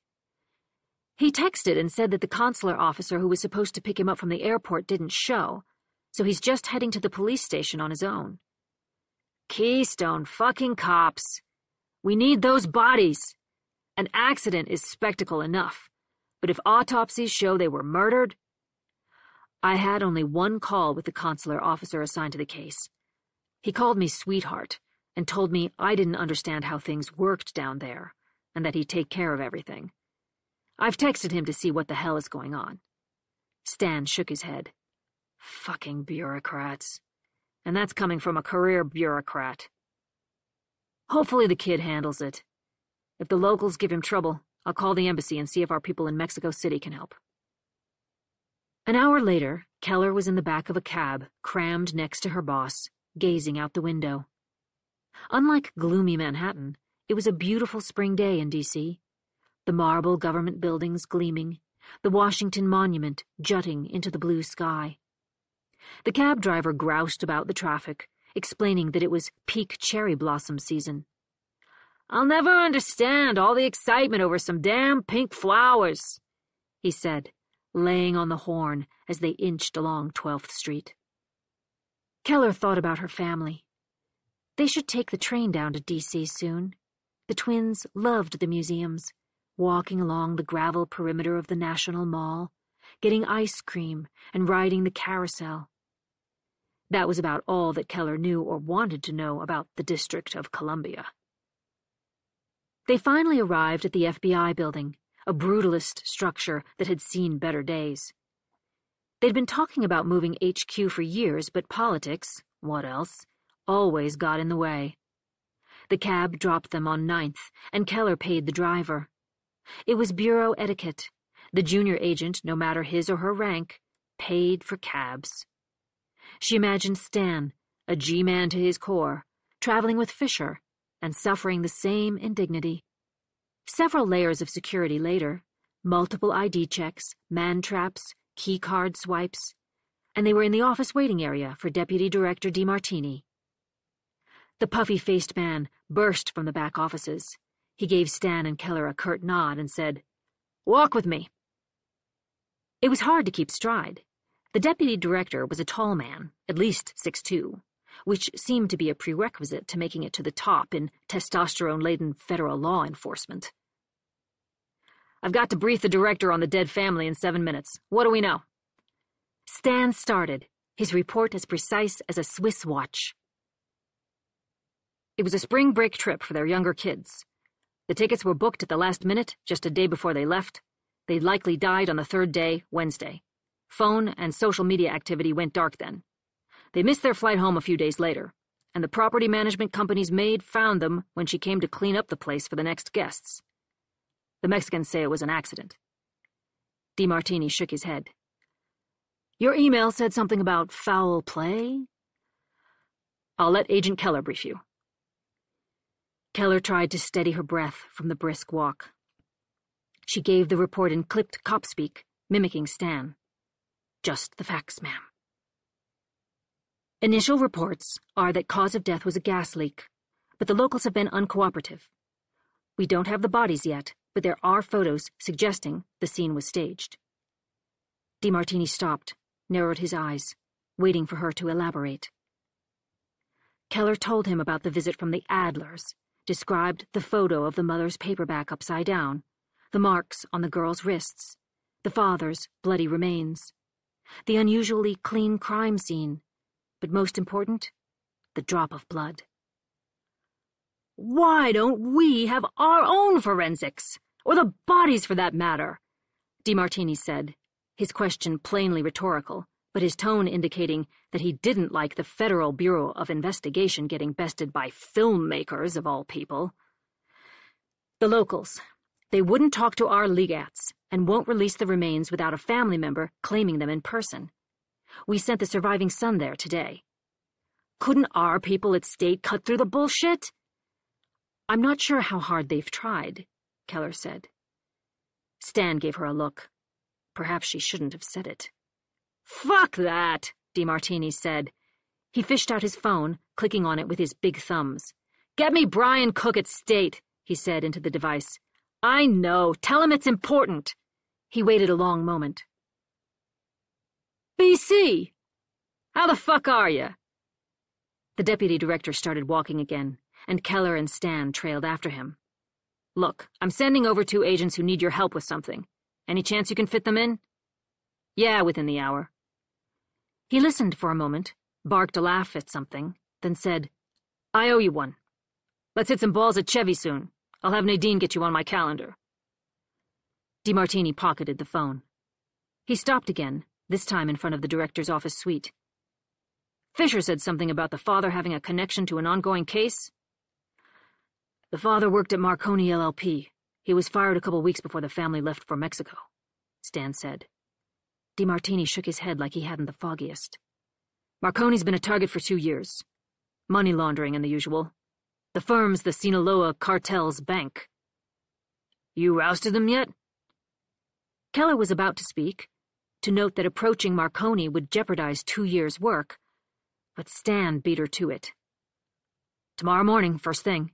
"He texted and said that the consular officer who was supposed to pick him up from the airport didn't show, so he's just heading to the police station on his own." "Keystone fucking cops. We need those bodies. An accident is spectacle enough, but if autopsies show they were murdered..." "I had only one call with the consular officer assigned to the case. He called me sweetheart and told me I didn't understand how things worked down there and that he'd take care of everything. I've texted him to see what the hell is going on." Stan shook his head. "Fucking bureaucrats. And that's coming from a career bureaucrat. Hopefully the kid handles it. If the locals give him trouble, I'll call the embassy and see if our people in Mexico City can help." An hour later, Keller was in the back of a cab, crammed next to her boss, gazing out the window. Unlike gloomy Manhattan, it was a beautiful spring day in D.C. The marble government buildings gleaming, the Washington Monument jutting into the blue sky. The cab driver groused about the traffic, explaining that it was peak cherry blossom season. "I'll never understand all the excitement over some damn pink flowers," he said, laying on the horn as they inched along 12th Street. Keller thought about her family. They should take the train down to D.C. soon. The twins loved the museums, walking along the gravel perimeter of the National Mall, getting ice cream and riding the carousel. That was about all that Keller knew or wanted to know about the District of Columbia. They finally arrived at the FBI building, a brutalist structure that had seen better days. They'd been talking about moving HQ for years, but politics, what else, always got in the way. The cab dropped them on 9th, and Keller paid the driver. It was bureau etiquette. The junior agent, no matter his or her rank, paid for cabs. She imagined Stan, a G-man to his core, traveling with Fisher and suffering the same indignity. Several layers of security later, multiple ID checks, man-traps, key-card swipes, and they were in the office waiting area for Deputy Director DeMartini. The puffy-faced man burst from the back offices. He gave Stan and Keller a curt nod and said, "Walk with me." It was hard to keep stride. The deputy director was a tall man, at least 6'2", which seemed to be a prerequisite to making it to the top in testosterone-laden federal law enforcement. "I've got to brief the director on the dead family in 7 minutes. What do we know?" Stan started, his report as precise as a Swiss watch. "It was a spring break trip for their younger kids. The tickets were booked at the last minute, just a day before they left. They likely died on the 3rd day, Wednesday. Phone and social media activity went dark then. They missed their flight home a few days later, and the property management company's maid found them when she came to clean up the place for the next guests. The Mexicans say it was an accident." DeMartini shook his head. "Your email said something about foul play?" "I'll let Agent Keller brief you." Keller tried to steady her breath from the brisk walk. She gave the report in clipped cop speak, mimicking Stan. "Just the facts, ma'am." Initial reports are that cause of death was a gas leak, but the locals have been uncooperative. We don't have the bodies yet, but there are photos suggesting the scene was staged. DeMartini stopped, narrowed his eyes, waiting for her to elaborate. Keller told him about the visit from the Adlers, described the photo of the mother's paperback upside down, the marks on the girl's wrists, the father's bloody remains, the unusually clean crime scene, but most important, the drop of blood. "Why don't we have our own forensics? Or the bodies, for that matter?" DeMartini said, his question plainly rhetorical, but his tone indicating that he didn't like the Federal Bureau of Investigation getting bested by filmmakers, of all people. "The locals. They wouldn't talk to our legats and won't release the remains without a family member claiming them in person. We sent the surviving son there today. Couldn't our people at State cut through the bullshit?" "I'm not sure how hard they've tried," Keller said. Stan gave her a look. Perhaps she shouldn't have said it. "Fuck that," DeMartini said. He fished out his phone, clicking on it with his big thumbs. "Get me Brian Cook at State," he said into the device. "I know. Tell him it's important." He waited a long moment. "BC, how the fuck are you?" The deputy director started walking again, and Keller and Stan trailed after him. "Look, I'm sending over 2 agents who need your help with something. Any chance you can fit them in?" "Yeah, within the hour." He listened for a moment, barked a laugh at something, then said, "I owe you one. Let's hit some balls at Chevy soon. I'll have Nadine get you on my calendar." DeMartini pocketed the phone. He stopped again, this time in front of the director's office suite. "Fisher said something about the father having a connection to an ongoing case." "The father worked at Marconi LLP. He was fired a couple weeks before the family left for Mexico," Stan said. DeMartini shook his head like he hadn't the foggiest. "Marconi's been a target for 2 years. Money laundering and the usual. The firm's the Sinaloa cartel's bank." "You rousted them yet?" Keller was about to speak, to note that approaching Marconi would jeopardize 2 years' work, but Stan beat her to it. "Tomorrow morning, first thing.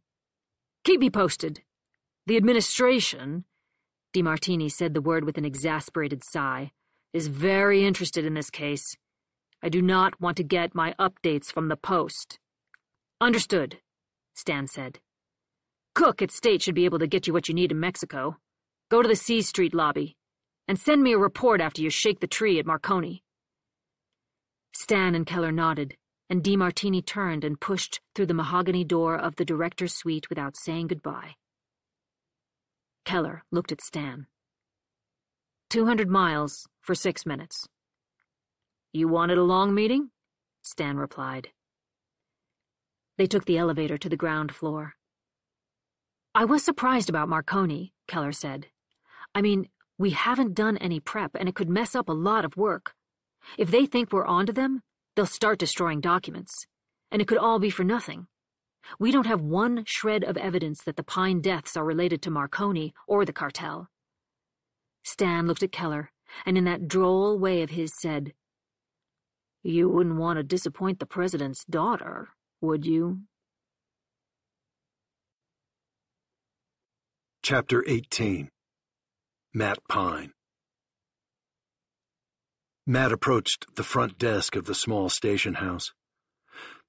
Keep me posted. The administration," DeMartini said the word with an exasperated sigh, "is very interested in this case. I do not want to get my updates from the Post." "Understood," Stan said. "Cook at State should be able to get you what you need in Mexico. Go to the C Street lobby, and send me a report after you shake the tree at Marconi." Stan and Keller nodded, and DeMartini turned and pushed through the mahogany door of the director's suite without saying goodbye. Keller looked at Stan. 200 miles for 6 minutes. "You wanted a long meeting?" Stan replied. They took the elevator to the ground floor. "I was surprised about Marconi," Keller said. "I mean, we haven't done any prep, and it could mess up a lot of work. If they think we're onto them, they'll start destroying documents, and it could all be for nothing. We don't have one shred of evidence that the Pine deaths are related to Marconi or the cartel." Stan looked at Keller, and in that droll way of his said, "You wouldn't want to disappoint the president's daughter, would you?" Chapter 18. Matt Pine. Matt approached the front desk of the small station house.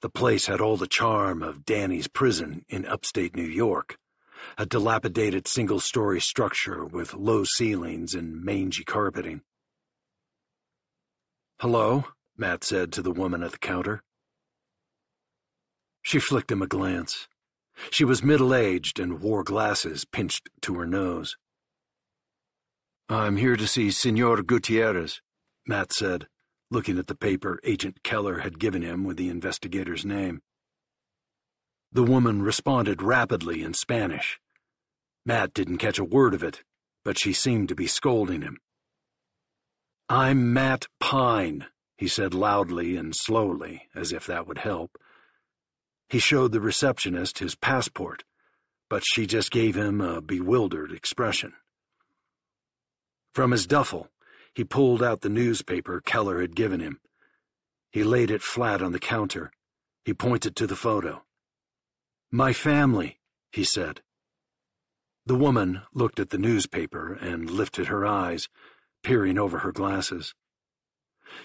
The place had all the charm of Danny's prison in upstate New York, a dilapidated single-story structure with low ceilings and mangy carpeting. "Hello," Matt said to the woman at the counter. She flicked him a glance. She was middle-aged and wore glasses pinched to her nose. "I'm here to see Senor Gutierrez," Matt said, looking at the paper Agent Keller had given him with the investigator's name. The woman responded rapidly in Spanish. Matt didn't catch a word of it, but she seemed to be scolding him. "I'm Matt Pine," he said loudly and slowly, as if that would help. He showed the receptionist his passport, but she just gave him a bewildered expression. From his duffel, he pulled out the newspaper Keller had given him. He laid it flat on the counter. He pointed to the photo. "My family," he said. The woman looked at the newspaper and lifted her eyes, peering over her glasses.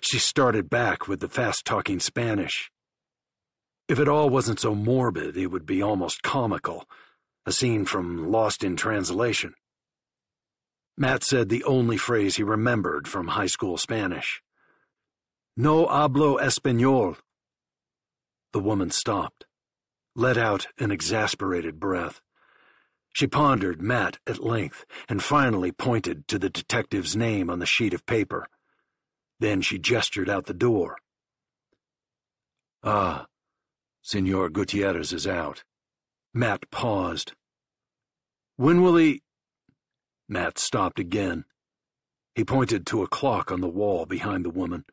She started back with the fast-talking Spanish. If it all wasn't so morbid, it would be almost comical, a scene from Lost in Translation. Matt said the only phrase he remembered from high school Spanish. "No hablo español." The woman stopped, let out an exasperated breath. She pondered Matt at length and finally pointed to the detective's name on the sheet of paper. Then she gestured out the door. "Ah, Senor Gutierrez is out." Matt paused. "When will he—" Matt stopped again. He pointed to a clock on the wall behind the woman.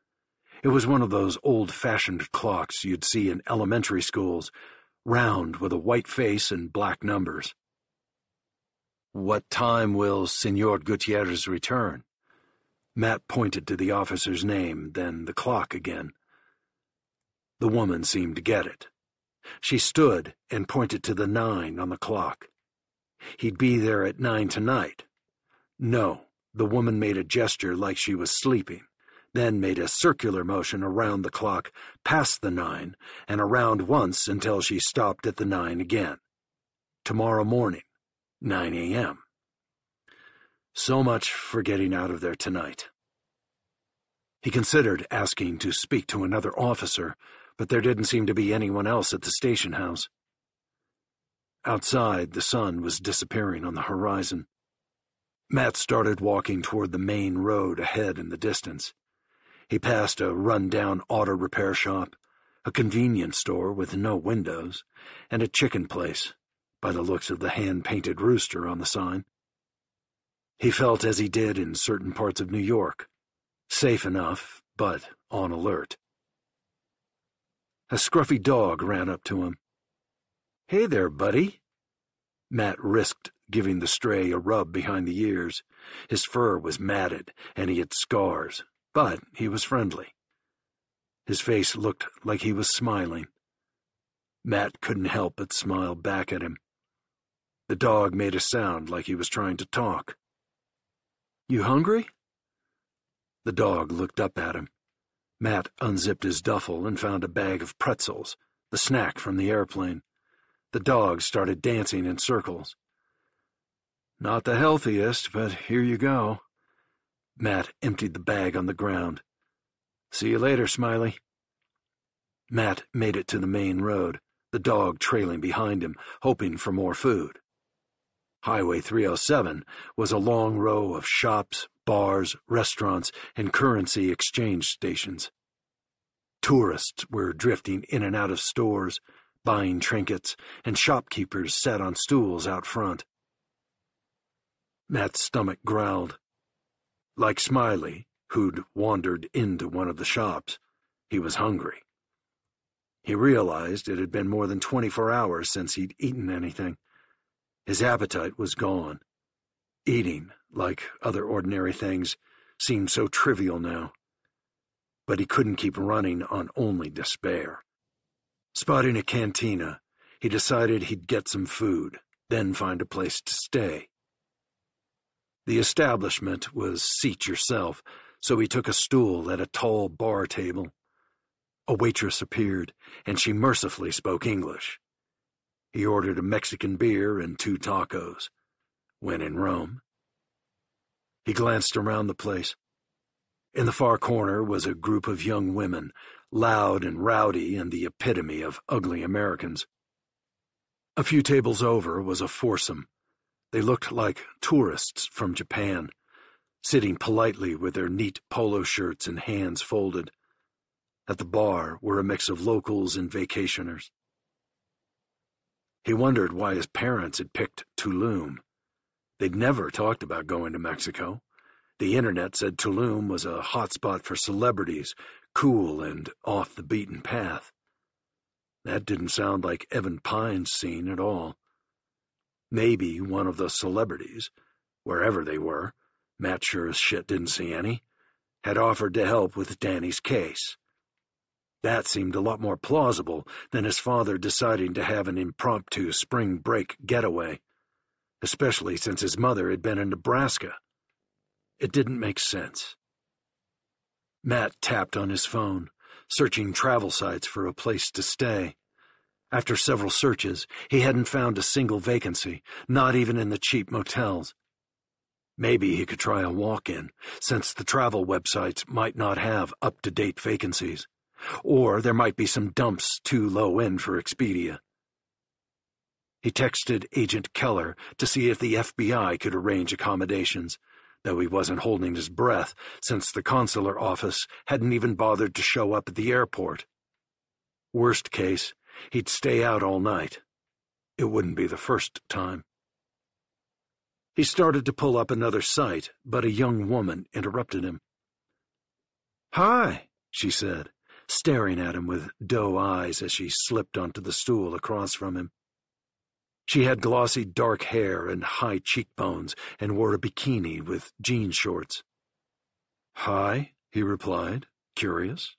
It was one of those old-fashioned clocks you'd see in elementary schools, round with a white face and black numbers. "What time will Senor Gutierrez return?" Matt pointed to the officer's name, then the clock again. The woman seemed to get it. She stood and pointed to the 9 on the clock. "He'd be there at 9 tonight." "No." The woman made a gesture like she was sleeping, then made a circular motion around the clock, past the 9, and around once until she stopped at the 9 again. "Tomorrow morning, 9 a.m. So much for getting out of there tonight. He considered asking to speak to another officer, but there didn't seem to be anyone else at the station house. Outside, the sun was disappearing on the horizon. Matt started walking toward the main road ahead in the distance. He passed a run-down auto repair shop, a convenience store with no windows, and a chicken place, by the looks of the hand-painted rooster on the sign. He felt as he did in certain parts of New York, safe enough, but on alert. A scruffy dog ran up to him. "Hey there, buddy." Matt risked giving the stray a rub behind the ears. His fur was matted, and he had scars, but he was friendly. His face looked like he was smiling. Matt couldn't help but smile back at him. The dog made a sound like he was trying to talk. "You hungry?" The dog looked up at him. Matt unzipped his duffel and found a bag of pretzels, the snack from the airplane. The dog started dancing in circles. "Not the healthiest, but here you go." Matt emptied the bag on the ground. "See you later, Smiley." Matt made it to the main road, the dog trailing behind him, hoping for more food. Highway 307 was a long row of shops, bars, restaurants, and currency exchange stations. Tourists were drifting in and out of stores, buying trinkets, and shopkeepers sat on stools out front. Matt's stomach growled. Like Smiley, who'd wandered into one of the shops, he was hungry. He realized it had been more than 24 hours since he'd eaten anything. His appetite was gone. Eating, like other ordinary things, seemed so trivial now. But he couldn't keep running on only despair. Spotting a cantina, he decided he'd get some food, then find a place to stay. The establishment was seat yourself, so he took a stool at a tall bar table. A waitress appeared, and she mercifully spoke English. He ordered a Mexican beer and 2 tacos. When in Rome. He glanced around the place. In the far corner was a group of young women, loud and rowdy and the epitome of ugly Americans. A few tables over was a foursome. They looked like tourists from Japan, sitting politely with their neat polo shirts and hands folded. At the bar were a mix of locals and vacationers. He wondered why his parents had picked Tulum. They'd never talked about going to Mexico. The internet said Tulum was a hotspot for celebrities, cool and off the beaten path. That didn't sound like Evan Pine's scene at all. Maybe one of the celebrities, wherever they were, Matt sure as shit didn't see any, had offered to help with Danny's case. That seemed a lot more plausible than his father deciding to have an impromptu spring break getaway, especially since his mother had been in Nebraska. It didn't make sense. Matt tapped on his phone, searching travel sites for a place to stay. After several searches, he hadn't found a single vacancy, not even in the cheap motels. Maybe he could try a walk-in, since the travel websites might not have up-to-date vacancies. Or there might be some dumps too low end for Expedia. He texted Agent Keller to see if the FBI could arrange accommodations, though he wasn't holding his breath since the consular office hadn't even bothered to show up at the airport. Worst case, he'd stay out all night. It wouldn't be the first time. He started to pull up another site, but a young woman interrupted him. "Hi," she said, staring at him with doe eyes as she slipped onto the stool across from him. She had glossy dark hair and high cheekbones and wore a bikini with jean shorts. "Hi," he replied, curious.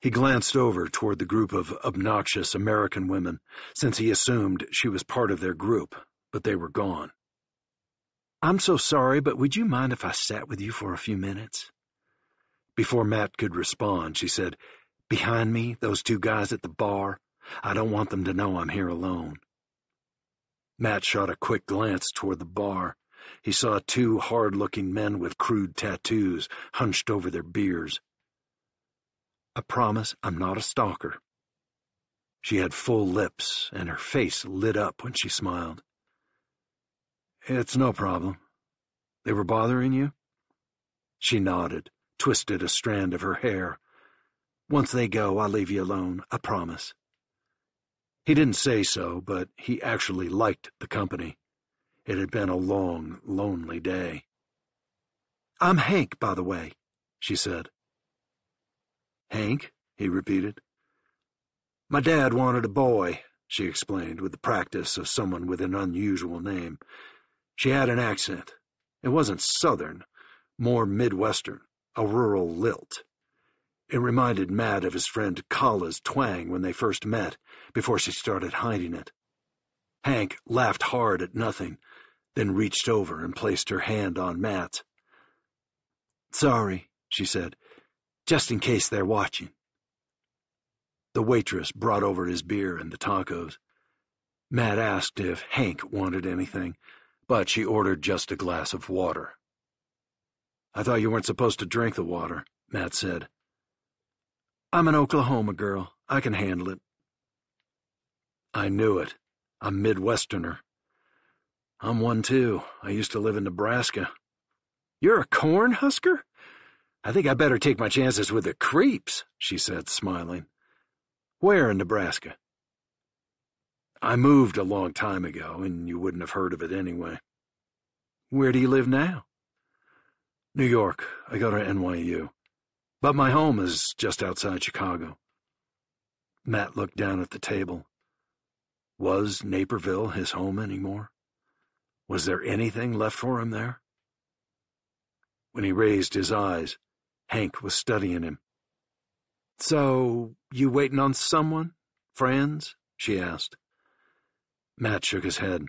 He glanced over toward the group of obnoxious American women, since he assumed she was part of their group, but they were gone. "I'm so sorry, but would you mind if I sat with you for a few minutes?" Before Matt could respond, she said, "Behind me, those two guys at the bar. I don't want them to know I'm here alone." Matt shot a quick glance toward the bar. He saw two hard-looking men with crude tattoos hunched over their beers. "I promise I'm not a stalker." She had full lips, and her face lit up when she smiled. "It's no problem. They were bothering you?" She nodded, twisted a strand of her hair. "Once they go, I'll leave you alone, I promise." He didn't say so, but he actually liked the company. It had been a long, lonely day. "I'm Hank, by the way," she said. "Hank?" he repeated. "My dad wanted a boy," she explained with the practice of someone with an unusual name. She had an accent. It wasn't Southern, more Midwestern, a rural lilt. It reminded Matt of his friend Kala's twang when they first met, before she started hiding it. Hank laughed hard at nothing, then reached over and placed her hand on Matt's. "Sorry," she said, "just in case they're watching." The waitress brought over his beer and the tacos. Matt asked if Hank wanted anything, but she ordered just a glass of water. "I thought you weren't supposed to drink the water," Matt said. "I'm an Oklahoma girl. I can handle it." "I knew it. I'm Midwesterner." "I'm one too. I used to live in Nebraska." "You're a corn husker? I think I better take my chances with the creeps," she said, smiling. "Where in Nebraska?" "I moved a long time ago, and you wouldn't have heard of it anyway." "Where do you live now?" "New York. I go to NYU. But my home is just outside Chicago." Matt looked down at the table. Was Naperville his home anymore? Was there anything left for him there? When he raised his eyes, Hank was studying him. "So, you waiting on someone? Friends?" she asked. Matt shook his head.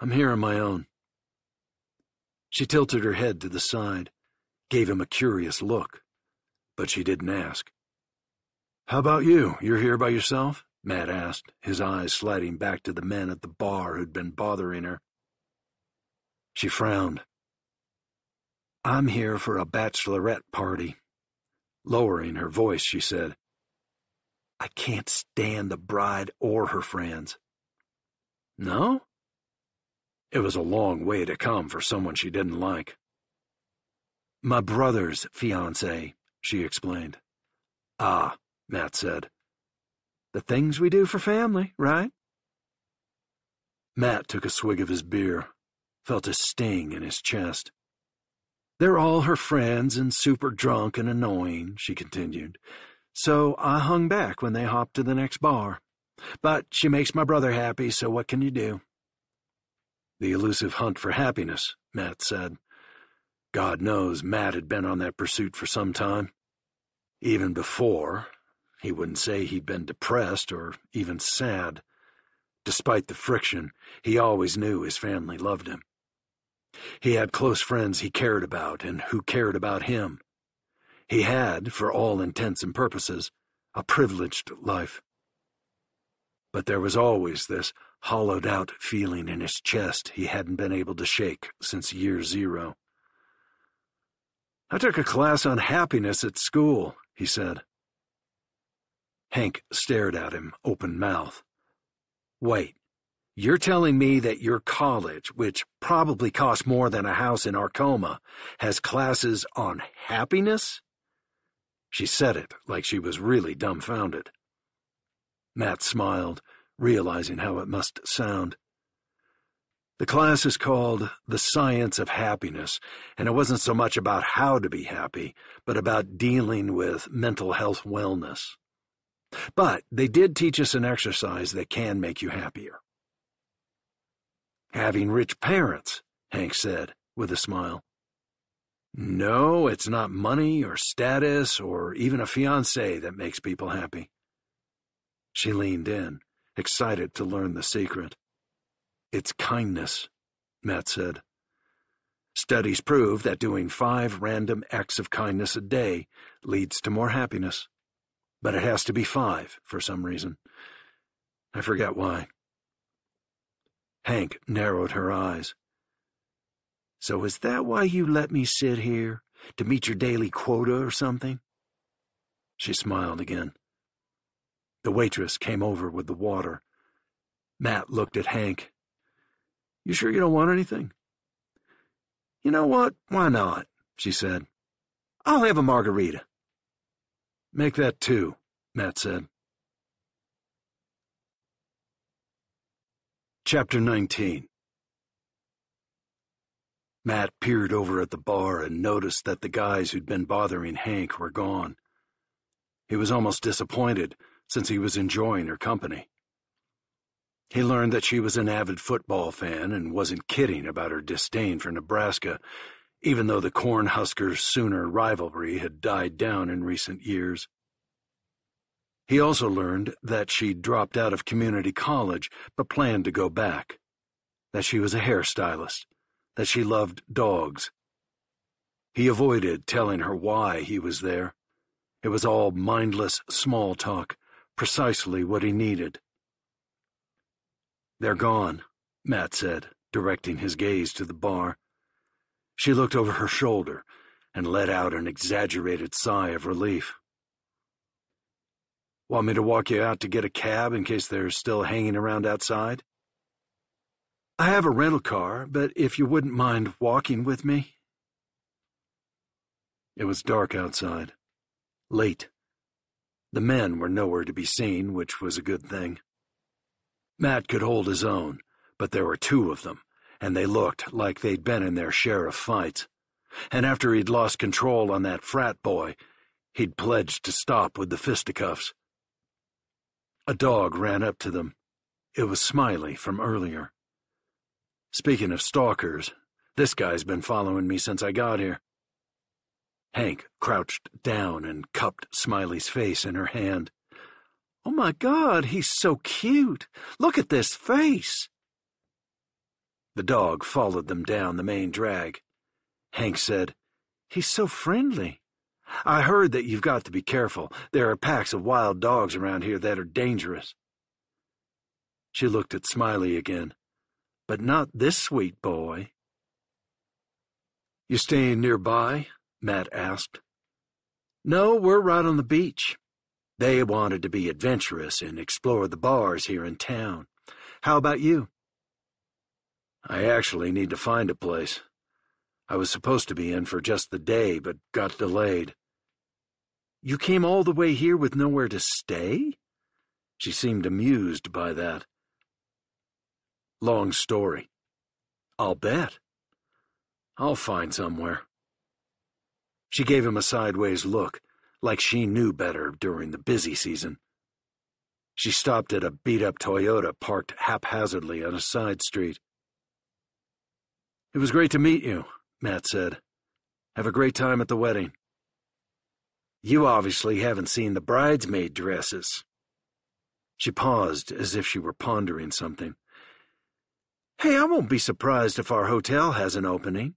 "I'm here on my own." She tilted her head to the side, gave him a curious look, but she didn't ask. "How about you? You're here by yourself?" Matt asked, his eyes sliding back to the men at the bar who'd been bothering her. She frowned. "I'm here for a bachelorette party." Lowering her voice, she said, "I can't stand the bride or her friends." "No?" It was a long way to come for someone she didn't like. "My brother's fiancée," she explained. "Ah," Matt said. "The things we do for family, right?" Matt took a swig of his beer, felt a sting in his chest. "They're all her friends and super drunk and annoying," she continued, "so I hung back when they hopped to the next bar. But she makes my brother happy, so what can you do?" "The elusive hunt for happiness," Matt said. God knows Matt had been on that pursuit for some time. Even before, he wouldn't say he'd been depressed or even sad. Despite the friction, he always knew his family loved him. He had close friends he cared about and who cared about him. He had, for all intents and purposes, a privileged life. But there was always this hollowed-out feeling in his chest he hadn't been able to shake since year zero. "I took a class on happiness at school," he said. Hank stared at him, open mouth. "Wait, you're telling me that your college, which probably costs more than a house in Arcoma, has classes on happiness?" She said it like she was really dumbfounded. Matt smiled, realizing how it must sound. "The class is called The Science of Happiness, and it wasn't so much about how to be happy, but about dealing with mental health wellness. But they did teach us an exercise that can make you happier. having rich parents, Hank said, with a smile. No, it's not money or status or even a fiancé that makes people happy. She leaned in, excited to learn the secret. It's kindness, Matt said. Studies prove that doing 5 random acts of kindness a day leads to more happiness. But it has to be 5 for some reason. I forget why. Hank narrowed her eyes. So is that why you let me sit here? To meet your daily quota or something? She smiled again. The waitress came over with the water. Matt looked at Hank. You sure you don't want anything? You know what? Why not? She said. I'll have a margarita. Make that 2, Matt said. Chapter 19. Matt peered over at the bar and noticed that the guys who'd been bothering Hank were gone. He was almost disappointed, since he was enjoying her company. He learned that she was an avid football fan and wasn't kidding about her disdain for Nebraska, even though the Cornhuskers-Sooner rivalry had died down in recent years. He also learned that she'd dropped out of community college but planned to go back, that she was a hairstylist, that she loved dogs. He avoided telling her why he was there. It was all mindless small talk, precisely what he needed. They're gone, Matt said, directing his gaze to the bar. She looked over her shoulder and let out an exaggerated sigh of relief. Want me to walk you out to get a cab in case they're still hanging around outside? I have a rental car, but if you wouldn't mind walking with me. It was dark outside. Late. The men were nowhere to be seen, which was a good thing. Matt could hold his own, but there were 2 of them, and they looked like they'd been in their share of fights. And after he'd lost control on that frat boy, he'd pledged to stop with the fisticuffs. A dog ran up to them. It was Smiley from earlier. Speaking of stalkers, this guy's been following me since I got here. Hank crouched down and cupped Smiley's face in her hand. Oh my God, he's so cute. Look at this face. The dog followed them down the main drag. Hank said, He's so friendly. I heard that you've got to be careful. There are packs of wild dogs around here that are dangerous. She looked at Smiley again. But not this sweet boy. You staying nearby? Matt asked. No, we're right on the beach. They wanted to be adventurous and explore the bars here in town. How about you? I actually need to find a place. I was supposed to be in for just the day, but got delayed. You came all the way here with nowhere to stay? She seemed amused by that. Long story. I'll bet. I'll find somewhere. She gave him a sideways look, like she knew better during the busy season. She stopped at a beat-up Toyota parked haphazardly on a side street. It was great to meet you, Matt said. Have a great time at the wedding. You obviously haven't seen the bridesmaid dresses. She paused as if she were pondering something. Hey, I won't be surprised if our hotel has an opening.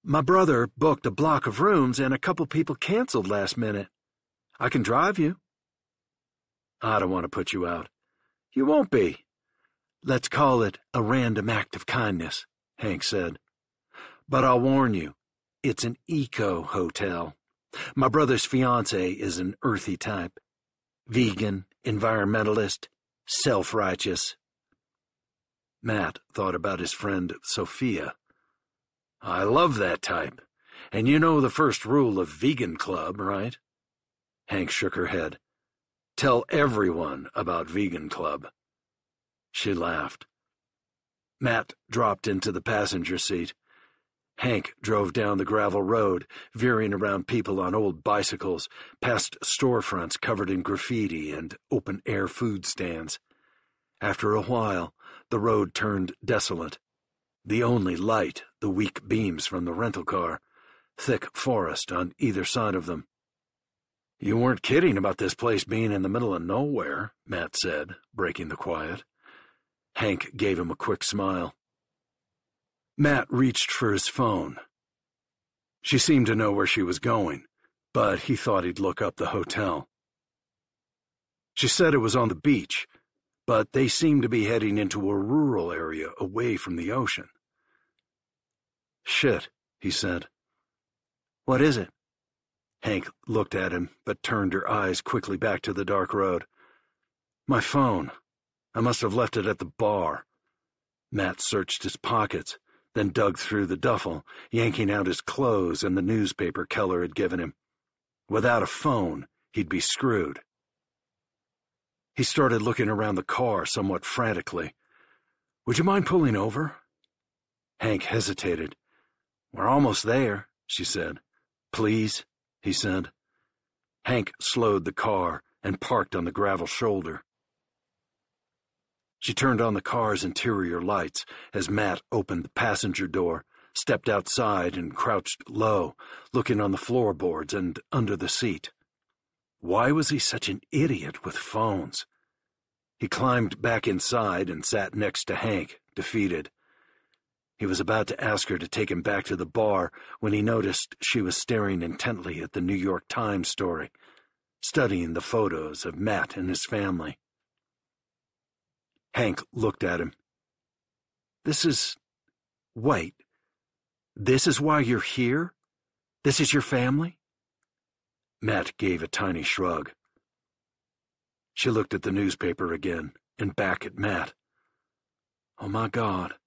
My brother booked a block of rooms and a couple people canceled last minute. I can drive you. I don't want to put you out. You won't be. Let's call it a random act of kindness, Hank said. But I'll warn you, it's an eco-hotel. My brother's fiancée is an earthy type. Vegan, environmentalist, self-righteous. Matt thought about his friend Sophia. I love that type. And you know the first rule of Vegan Club, right? Hank shook her head. Tell everyone about Vegan Club. She laughed. Matt dropped into the passenger seat. Hank drove down the gravel road, veering around people on old bicycles, past storefronts covered in graffiti and open-air food stands. After a while, the road turned desolate. The only light, the weak beams from the rental car, thick forest on either side of them. "You weren't kidding about this place being in the middle of nowhere," Matt said, breaking the quiet. Hank gave him a quick smile. Matt reached for his phone. She seemed to know where she was going, but he thought he'd look up the hotel. She said it was on the beach, but they seemed to be heading into a rural area away from the ocean. "Shit," he said. "What is it?" Hank looked at him, but turned her eyes quickly back to the dark road. "My phone. I must have left it at the bar." Matt searched his pockets, then dug through the duffel, yanking out his clothes and the newspaper Keller had given him. Without a phone, he'd be screwed. He started looking around the car somewhat frantically. "Would you mind pulling over?" Hank hesitated. "We're almost there," she said. "Please," he said. Hank slowed the car and parked on the gravel shoulder. She turned on the car's interior lights as Matt opened the passenger door, stepped outside, and crouched low, looking on the floorboards and under the seat. Why was he such an idiot with phones? He climbed back inside and sat next to Hank, defeated. He was about to ask her to take him back to the bar when he noticed she was staring intently at the New York Times story, studying the photos of Matt and his family. Hank looked at him. Wait, this is why you're here? This is your family?" Matt gave a tiny shrug. She looked at the newspaper again and back at Matt. "Oh my God."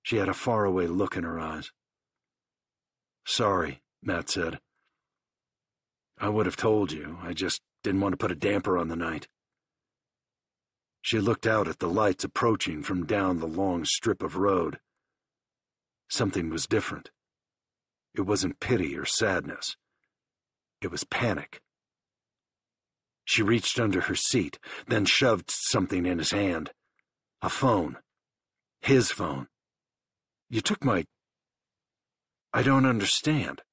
She had a faraway look in her eyes. "Sorry," Matt said. "I would have told you. I just didn't want to put a damper on the night." She looked out at the lights approaching from down the long strip of road. Something was different. It wasn't pity or sadness. It was panic. She reached under her seat, then shoved something in his hand. A phone. His phone. "You took my... I don't understand.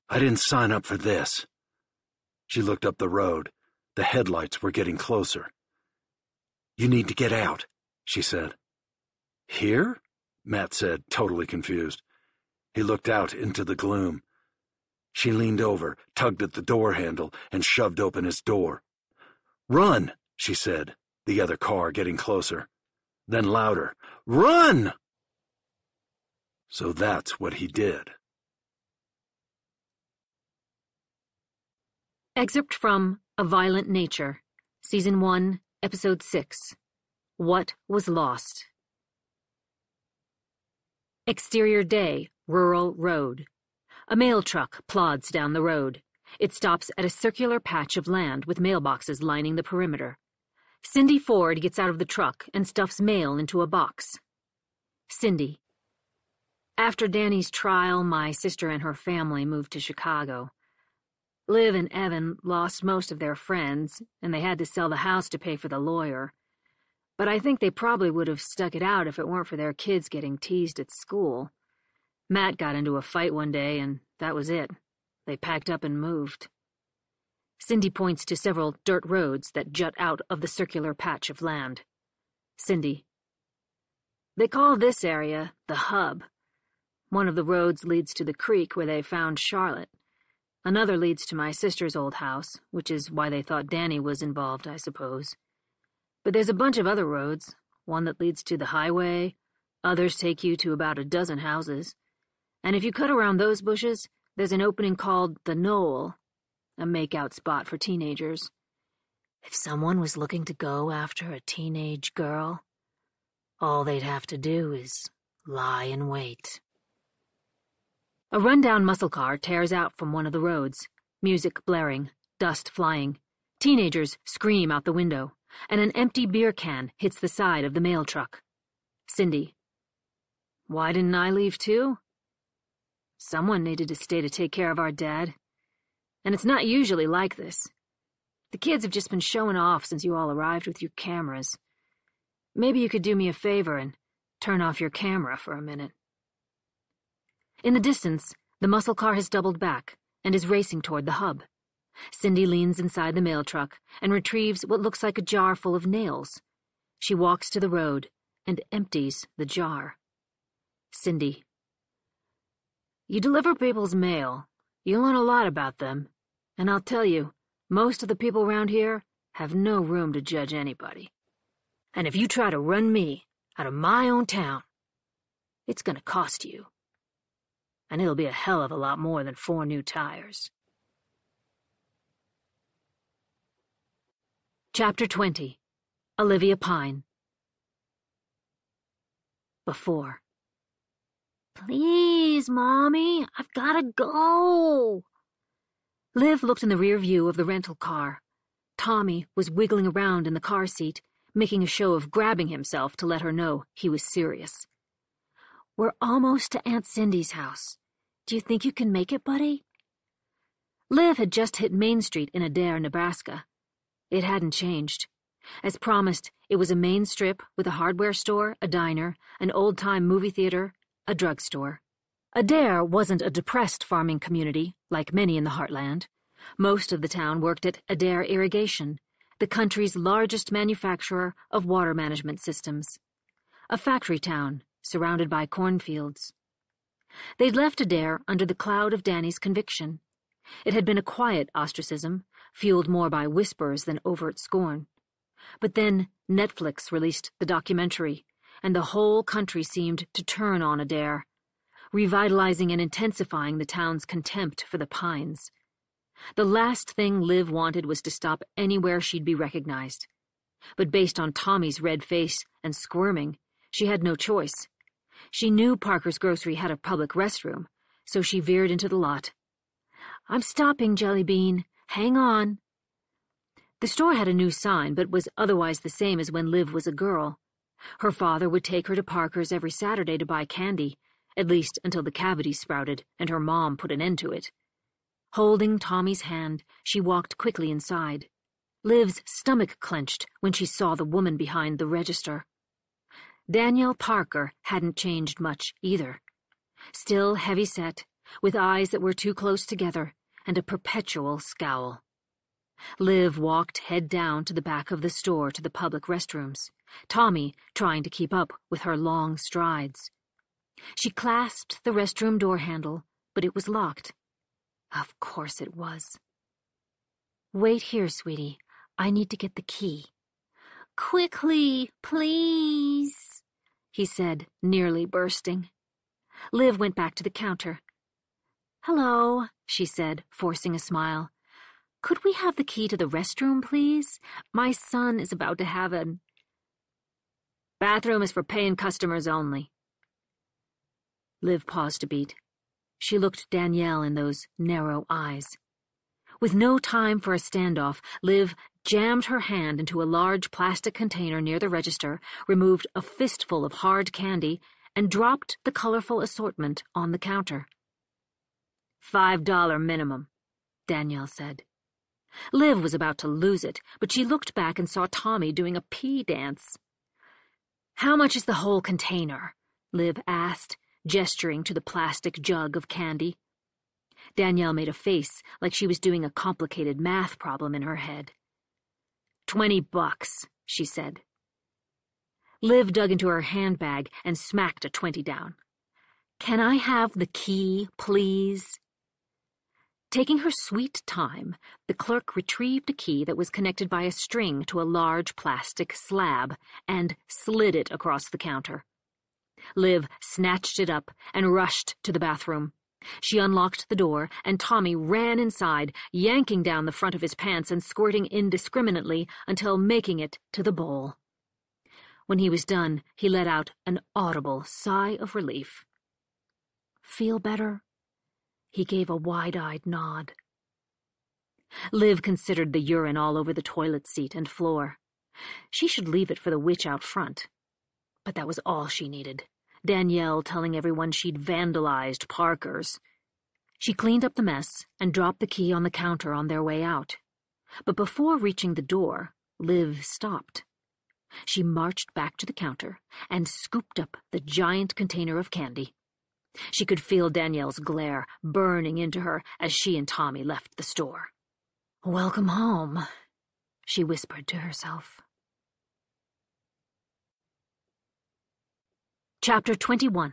I didn't sign up for this." She looked up the road. The headlights were getting closer. "You need to get out," she said. "Here?" Matt said, totally confused. He looked out into the gloom. She leaned over, tugged at the door handle, and shoved open his door. "Run," she said, the other car getting closer. Then louder, "Run!" So that's what he did. Excerpt from A Violent Nature, Season 1, Episode 6, What Was Lost. Exterior day, rural road. A mail truck plods down the road. It stops at a circular patch of land with mailboxes lining the perimeter. Cindy Ford gets out of the truck and stuffs mail into a box. Cindy. After Danny's trial, my sister and her family moved to Chicago. Liv and Evan lost most of their friends, and they had to sell the house to pay for the lawyer. But I think they probably would have stuck it out if it weren't for their kids getting teased at school. Matt got into a fight one day, and that was it. They packed up and moved. Cindy points to several dirt roads that jut out of the circular patch of land. Cindy. They call this area the hub. One of the roads leads to the creek where they found Charlotte. Another leads to my sister's old house, which is why they thought Danny was involved, I suppose. But there's a bunch of other roads, one that leads to the highway, others take you to about a dozen houses. And if you cut around those bushes, there's an opening called the Knoll, a make-out spot for teenagers. If someone was looking to go after a teenage girl, all they'd have to do is lie in wait. A rundown muscle car tears out from one of the roads, music blaring, dust flying. Teenagers scream out the window, and an empty beer can hits the side of the mail truck. Cindy. Why didn't I leave too? Someone needed to stay to take care of our dad. And it's not usually like this. The kids have just been showing off since you all arrived with your cameras. Maybe you could do me a favor and turn off your camera for a minute. In the distance, the muscle car has doubled back and is racing toward the hub. Cindy leans inside the mail truck and retrieves what looks like a jar full of nails. She walks to the road and empties the jar. Cindy. You deliver people's mail. You learn a lot about them. And I'll tell you, most of the people around here have no room to judge anybody. And if you try to run me out of my own town, it's gonna cost you. And it'll be a hell of a lot more than 4 new tires. Chapter 20. Olivia Pine. Before. Please, Mommy, I've gotta go. Liv looked in the rear view of the rental car. Tommy was wiggling around in the car seat, making a show of grabbing himself to let her know he was serious. We're almost to Aunt Cindy's house. Do you think you can make it, buddy? Liv had just hit Main Street in Adair, Nebraska. It hadn't changed. As promised, it was a main strip with a hardware store, a diner, an old-time movie theater, a drugstore. Adair wasn't a depressed farming community, like many in the heartland. Most of the town worked at Adair Irrigation, the country's largest manufacturer of water management systems. A factory town, surrounded by cornfields. They'd left Adair under the cloud of Danny's conviction. It had been a quiet ostracism, fueled more by whispers than overt scorn. But then Netflix released the documentary, and the whole country seemed to turn on Adair, revitalizing and intensifying the town's contempt for the Pines. The last thing Liv wanted was to stop anywhere she'd be recognized. But based on Tommy's red face and squirming, she had no choice. She knew Parker's Grocery had a public restroom, so she veered into the lot. I'm stopping, Jellybean. Hang on. The store had a new sign, but was otherwise the same as when Liv was a girl. Her father would take her to Parker's every Saturday to buy candy, at least until the cavity sprouted and her mom put an end to it. Holding Tommy's hand, she walked quickly inside. Liv's stomach clenched when she saw the woman behind the register. Danielle Parker hadn't changed much either. Still heavy-set, with eyes that were too close together, and a perpetual scowl. Liv walked head down to the back of the store to the public restrooms, Tommy trying to keep up with her long strides. She clasped the restroom door handle, but it was locked. Of course it was. Wait here, sweetie. I need to get the key. Quickly, please, he said, nearly bursting. Liv went back to the counter. Hello, she said, forcing a smile. Could we have the key to the restroom, please? My son is about to have an... Bathroom is for paying customers only. Liv paused a beat. She looked Danielle in those narrow eyes. With no time for a standoff, Liv jammed her hand into a large plastic container near the register, removed a fistful of hard candy, and dropped the colorful assortment on the counter. $5 minimum, Danielle said. Liv was about to lose it, but she looked back and saw Tommy doing a pea dance. How much is the whole container? Liv asked, gesturing to the plastic jug of candy. Danielle made a face like she was doing a complicated math problem in her head. $20, she said. Liv dug into her handbag and smacked a 20 down. Can I have the key, please? Taking her sweet time, the clerk retrieved a key that was connected by a string to a large plastic slab and slid it across the counter. Liv snatched it up and rushed to the bathroom. She unlocked the door, and Tommy ran inside, yanking down the front of his pants and squirting indiscriminately until making it to the bowl. When he was done, he let out an audible sigh of relief. Feel better? He gave a wide-eyed nod. Liv considered the urine all over the toilet seat and floor. She should leave it for the witch out front. But that was all she needed. Danielle telling everyone she'd vandalized Parker's. She cleaned up the mess and dropped the key on the counter on their way out. But before reaching the door, Liv stopped. She marched back to the counter and scooped up the giant container of candy. She could feel Danielle's glare burning into her as she and Tommy left the store. "Welcome home," she whispered to herself. Chapter 21.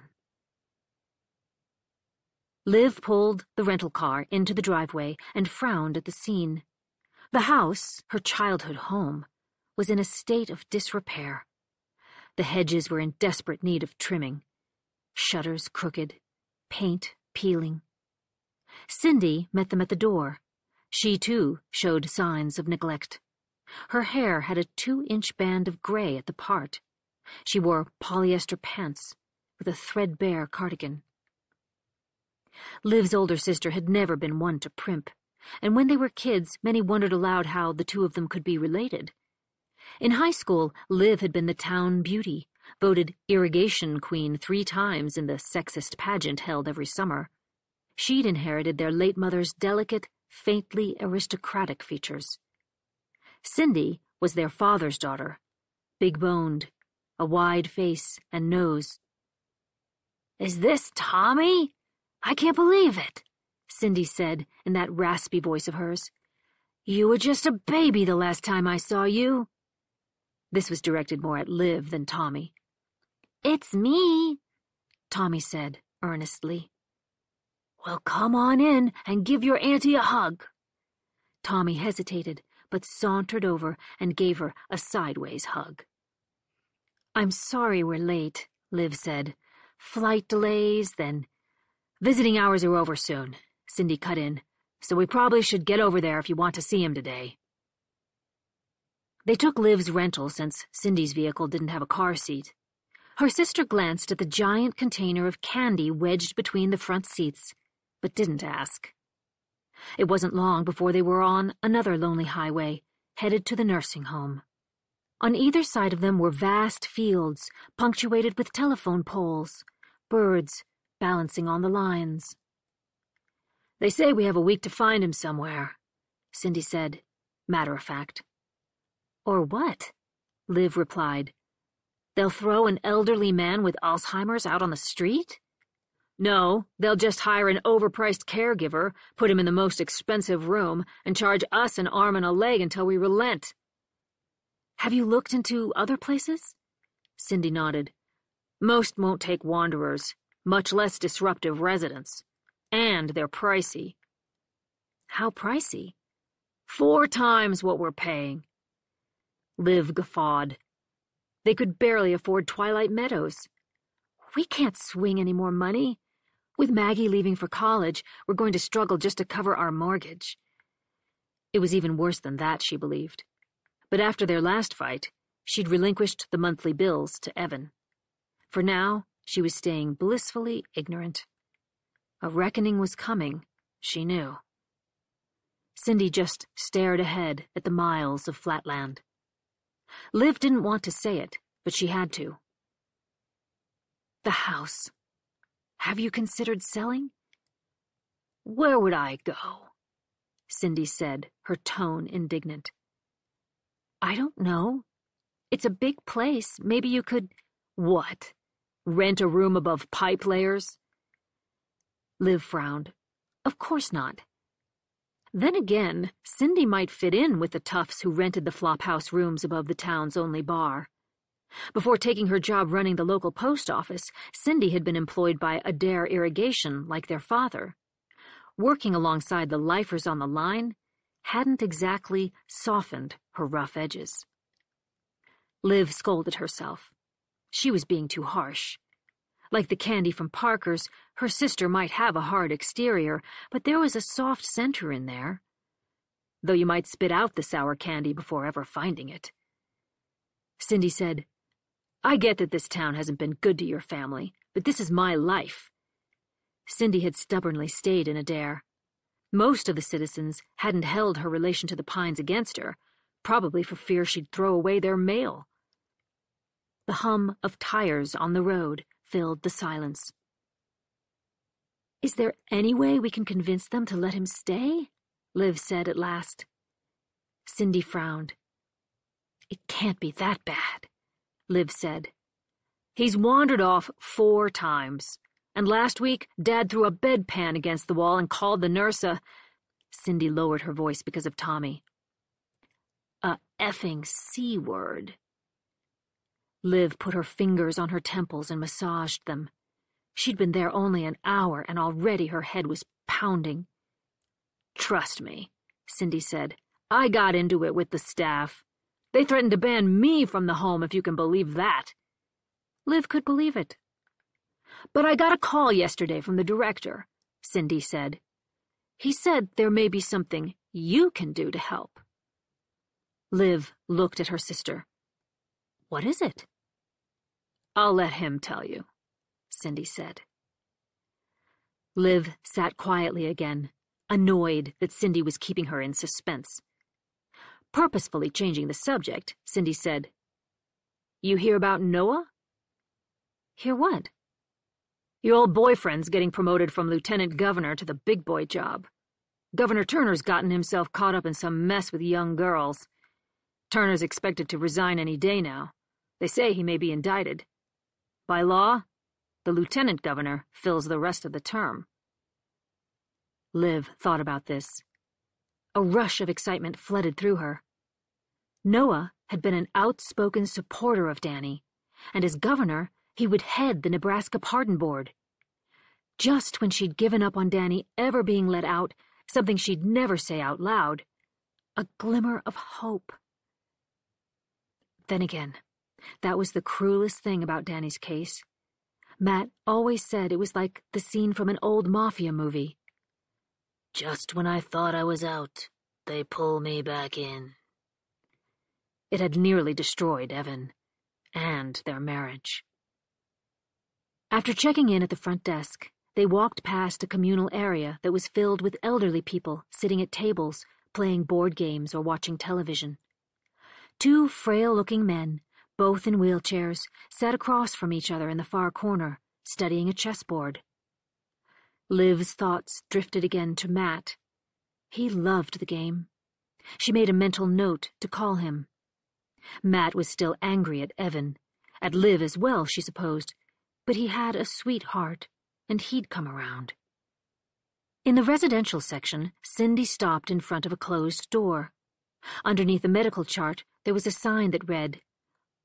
Liv pulled the rental car into the driveway and frowned at the scene. The house, her childhood home, was in a state of disrepair. The hedges were in desperate need of trimming, shutters crooked, paint peeling. Cindy met them at the door. She, too, showed signs of neglect. Her hair had a 2-inch band of gray at the part. She wore polyester pants with a threadbare cardigan. Liv's older sister had never been one to primp, and when they were kids, many wondered aloud how the two of them could be related. In high school, Liv had been the town beauty, voted irrigation queen 3 times in the sexist pageant held every summer. She'd inherited their late mother's delicate, faintly aristocratic features. Cindy was their father's daughter, big-boned, a wide face and nose. "Is this Tommy? I can't believe it," Cindy said in that raspy voice of hers. "You were just a baby the last time I saw you." This was directed more at Liv than Tommy. "It's me," Tommy said earnestly. "Well, come on in and give your auntie a hug." Tommy hesitated, but sauntered over and gave her a sideways hug. "I'm sorry we're late," Liv said. "Flight delays, then—" "Visiting hours are over soon," Cindy cut in, "so we probably should get over there if you want to see him today." They took Liv's rental since Cindy's vehicle didn't have a car seat. Her sister glanced at the giant container of candy wedged between the front seats, but didn't ask. It wasn't long before they were on another lonely highway, headed to the nursing home. On either side of them were vast fields, punctuated with telephone poles, birds balancing on the lines. "They say we have a week to find him somewhere," Cindy said, matter of fact. "Or what?" Liv replied. "They'll throw an elderly man with Alzheimer's out on the street?" "No, they'll just hire an overpriced caregiver, put him in the most expensive room, and charge us an arm and a leg until we relent." "Have you looked into other places?" Cindy nodded. "Most won't take wanderers, much less disruptive residents. And they're pricey." "How pricey?" 4 times what we're paying." Liv guffawed. They could barely afford Twilight Meadows. "We can't swing any more money. With Maggie leaving for college, we're going to struggle just to cover our mortgage." It was even worse than that, she believed. But after their last fight, she'd relinquished the monthly bills to Evan. For now, she was staying blissfully ignorant. A reckoning was coming, she knew. Cindy just stared ahead at the miles of flatland. Liv didn't want to say it, but she had to. "The house. Have you considered selling?" "Where would I go?" Cindy said, her tone indignant. "I don't know. It's a big place. Maybe you could—" "What? Rent a room above pipe layers?" Liv frowned. Of course not. Then again, Cindy might fit in with the toughs who rented the flophouse rooms above the town's only bar. Before taking her job running the local post office, Cindy had been employed by Adair Irrigation like their father. Working alongside the lifers on the line hadn't exactly softened her rough edges. Liv scolded herself. She was being too harsh. Like the candy from Parker's, her sister might have a hard exterior, but there was a soft center in there. Though you might spit out the sour candy before ever finding it. Cindy said, "I get that this town hasn't been good to your family, but this is my life." Cindy had stubbornly stayed in Adair. Most of the citizens hadn't held her relation to the Pines against her, probably for fear she'd throw away their mail. The hum of tires on the road filled the silence. "Is there any way we can convince them to let him stay?" Liv said at last. Cindy frowned. It can't be that bad, Liv said. He's wandered off 4 times, and last week Dad threw a bedpan against the wall and called the nurse a— Cindy lowered her voice because of Tommy. A effing C-word. Liv put her fingers on her temples and massaged them. She'd been there only an hour, and already her head was pounding. Trust me, Cindy said. I got into it with the staff. They threatened to ban me from the home, if you can believe that. Liv could believe it. But I got a call yesterday from the director, Cindy said. He said there may be something you can do to help. Liv looked at her sister. What is it? I'll let him tell you, Cindy said. Liv sat quietly again, annoyed that Cindy was keeping her in suspense. Purposefully changing the subject, Cindy said, You hear about Noah? Hear what? Your old boyfriend's getting promoted from lieutenant governor to the big boy job. Governor Turner's gotten himself caught up in some mess with young girls. Turner's expected to resign any day now. They say he may be indicted. By law, the lieutenant governor fills the rest of the term. Liv thought about this. A rush of excitement flooded through her. Noah had been an outspoken supporter of Danny, and as governor, he would head the Nebraska Pardon Board. Just when she'd given up on Danny ever being let out, something she'd never say out loud, a glimmer of hope. Then again, that was the cruelest thing about Danny's case. Matt always said it was like the scene from an old mafia movie. Just when I thought I was out, they pull me back in. It had nearly destroyed Evan and their marriage. After checking in at the front desk, they walked past a communal area that was filled with elderly people sitting at tables, playing board games or watching television. 2 frail-looking men, both in wheelchairs, sat across from each other in the far corner, studying a chessboard. Liv's thoughts drifted again to Matt. He loved the game. She made a mental note to call him. Matt was still angry at Evan, at Liv as well, she supposed, but he had a sweet heart, and he'd come around. In the residential section, Cindy stopped in front of a closed door. Underneath a medical chart, there was a sign that read,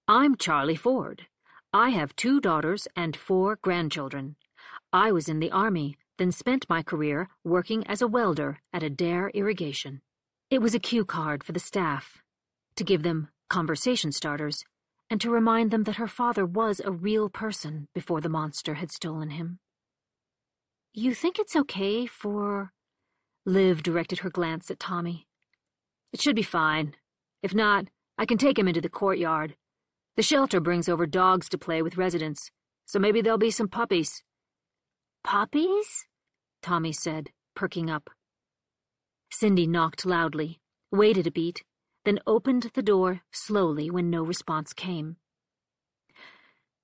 I'm Charlie Ford. I have 2 daughters and 4 grandchildren. I was in the Army, then spent my career working as a welder at Adair Irrigation. It was a cue card for the staff, to give them conversation starters, and to remind them that her father was a real person before the monster had stolen him. You think it's okay for— Liv directed her glance at Tommy. It should be fine. If not, I can take him into the courtyard. The shelter brings over dogs to play with residents, so maybe there'll be some puppies. Puppies? Tommy said, perking up. Cindy knocked loudly, waited a beat, then opened the door slowly when no response came.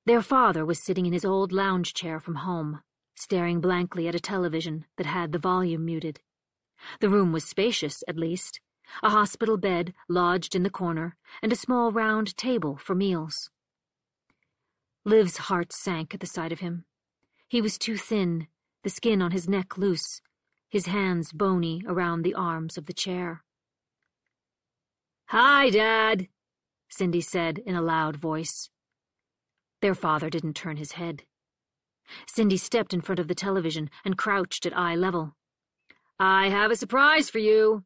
Their father was sitting in his old lounge chair from home, staring blankly at a television that had the volume muted. The room was spacious, at least, a hospital bed lodged in the corner, and a small round table for meals. Liv's heart sank at the sight of him. He was too thin, the skin on his neck loose, his hands bony around the arms of the chair. Hi, Dad, Cindy said in a loud voice. Their father didn't turn his head. Cindy stepped in front of the television and crouched at eye level. I have a surprise for you.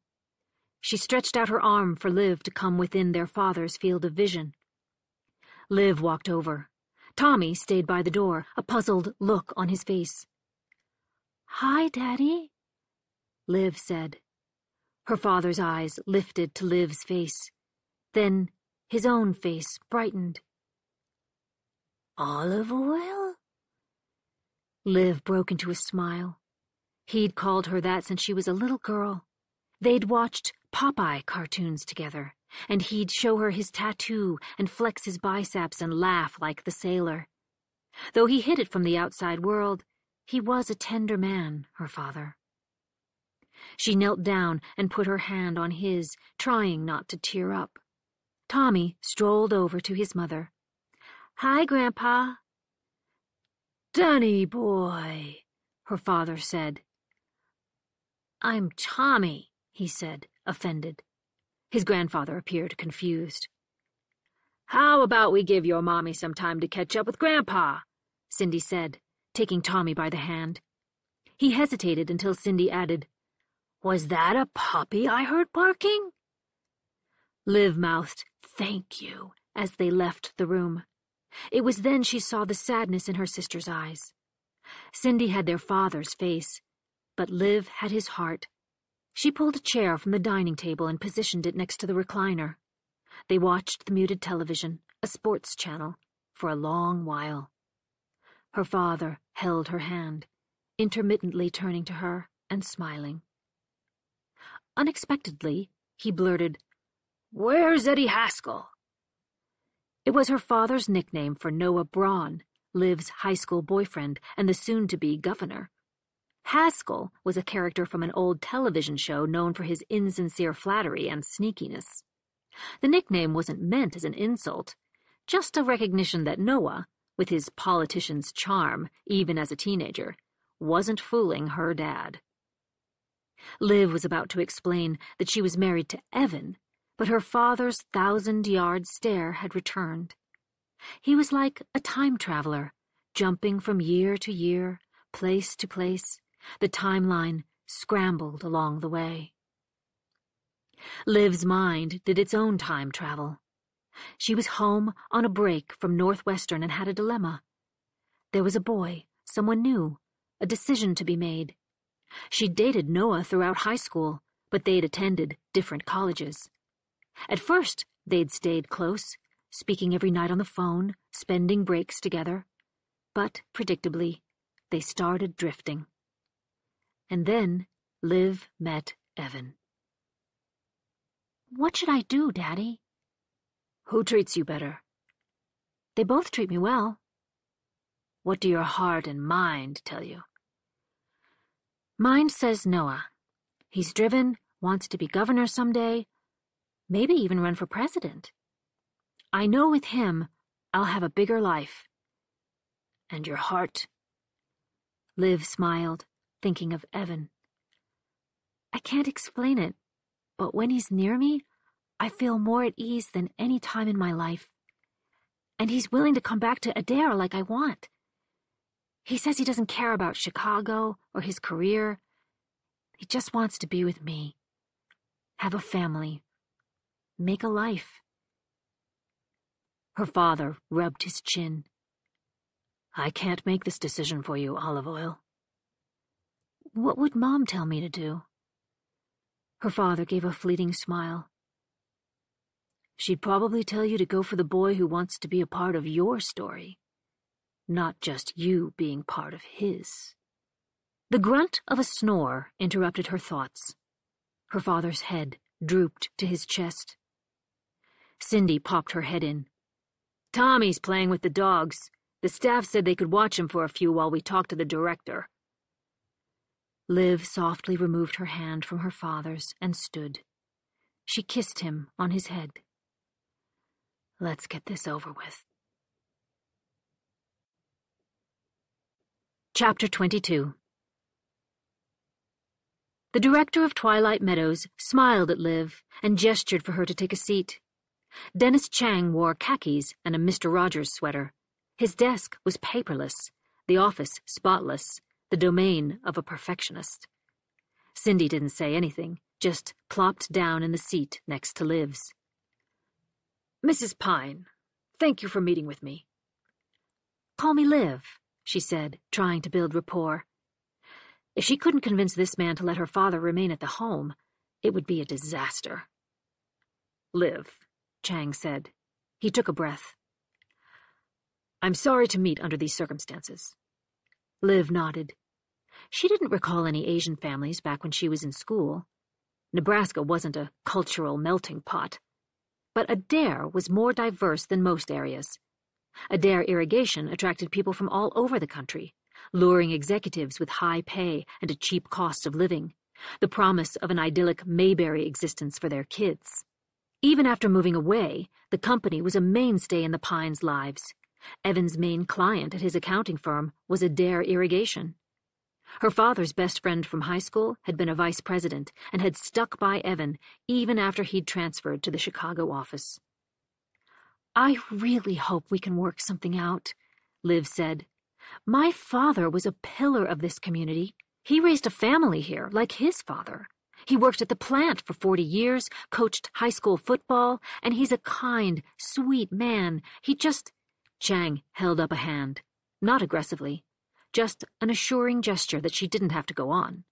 She stretched out her arm for Liv to come within their father's field of vision. Liv walked over. Tommy stayed by the door, a puzzled look on his face. Hi, Daddy, Liv said. Her father's eyes lifted to Liv's face. Then his own face brightened. Olive oil? Liv broke into a smile. He'd called her that since she was a little girl. They'd watched Popeye cartoons together, and he'd show her his tattoo and flex his biceps and laugh like the sailor. Though he hid it from the outside world, he was a tender man, her father. She knelt down and put her hand on his, trying not to tear up. Tommy strolled over to his mother. "Hi, Grandpa." "Dunny boy," her father said. "I'm Tommy," he said, offended. His grandfather appeared confused. "How about we give your mommy some time to catch up with Grandpa?" Cindy said, taking Tommy by the hand. He hesitated until Cindy added, "Was that a puppy I heard barking?" Liv mouthed, "Thank you," as they left the room. It was then she saw the sadness in her sister's eyes. Cindy had their father's face, but Liv had his heart. She pulled a chair from the dining table and positioned it next to the recliner. They watched the muted television, a sports channel, for a long while. Her father held her hand, intermittently turning to her and smiling. Unexpectedly, he blurted, "Where's Eddie Haskell?" It was her father's nickname for Noah Braun, Liv's high school boyfriend and the soon-to-be governor. Haskell was a character from an old television show known for his insincere flattery and sneakiness. The nickname wasn't meant as an insult, just a recognition that Noah, with his politician's charm, even as a teenager, wasn't fooling her dad. Liv was about to explain that she was married to Evan, but her father's 1,000-yard stare had returned. He was like a time traveler, jumping from year to year, place to place, the timeline scrambled along the way. Liv's mind did its own time travel. She was home on a break from Northwestern and had a dilemma. There was a boy, someone new, a decision to be made. She'd dated Noah throughout high school, but they'd attended different colleges. At first, they'd stayed close, speaking every night on the phone, spending breaks together. But, predictably, they started drifting. And then Liv met Evan. "What should I do, Daddy?" "Who treats you better?" "They both treat me well." "What do your heart and mind tell you?" "Mine says Noah. He's driven, wants to be governor someday, maybe even run for president. I know with him, I'll have a bigger life." "And your heart?" Liv smiled, thinking of Evan. "I can't explain it, but when he's near me, I feel more at ease than any time in my life. And he's willing to come back to Adair like I want. He says he doesn't care about Chicago or his career. He just wants to be with me, have a family, make a life." Her father rubbed his chin. "I can't make this decision for you, Olive Oil." "What would Mom tell me to do?" Her father gave a fleeting smile. "She'd probably tell you to go for the boy who wants to be a part of your story, not just you being part of his." The grunt of a snore interrupted her thoughts. Her father's head drooped to his chest. Cindy popped her head in. "Tommy's playing with the dogs. The staff said they could watch him for a few while we talk to the director." Liv softly removed her hand from her father's and stood. She kissed him on his head. "Let's get this over with." Chapter 22. The director of Twilight Meadows smiled at Liv and gestured for her to take a seat. Dennis Chang wore khakis and a Mr. Rogers sweater. His desk was paperless, the office spotless, the domain of a perfectionist. Cindy didn't say anything, just plopped down in the seat next to Liv's. "Mrs. Pine, thank you for meeting with me." "Call me Liv," she said, trying to build rapport. If she couldn't convince this man to let her father remain at the home, it would be a disaster. "Liv," Chang said. He took a breath. "I'm sorry to meet under these circumstances." Liv nodded. She didn't recall any Asian families back when she was in school. Nebraska wasn't a cultural melting pot. But Adair was more diverse than most areas. Adair irrigation attracted people from all over the country, luring executives with high pay and a cheap cost of living, the promise of an idyllic Mayberry existence for their kids. Even after moving away, the company was a mainstay in the Pines' lives. Evan's main client at his accounting firm was Adair Irrigation. Her father's best friend from high school had been a vice president and had stuck by Evan even after he'd transferred to the Chicago office. "I really hope we can work something out," Liv said. "My father was a pillar of this community. He raised a family here, like his father. He worked at the plant for 40 years, coached high school football, and he's a kind, sweet man. He just—" Chang held up a hand, not aggressively, just an assuring gesture that she didn't have to go on,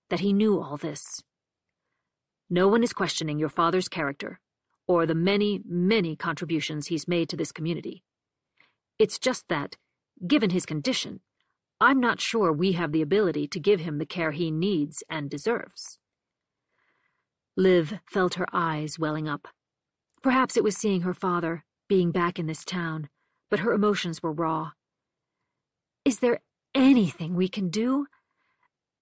that he knew all this. "No one is questioning your father's character, or the many, many contributions he's made to this community. It's just that, given his condition, I'm not sure we have the ability to give him the care he needs and deserves." Liv felt her eyes welling up. Perhaps it was seeing her father, being back in this town, but her emotions were raw. "Is there anything we can do?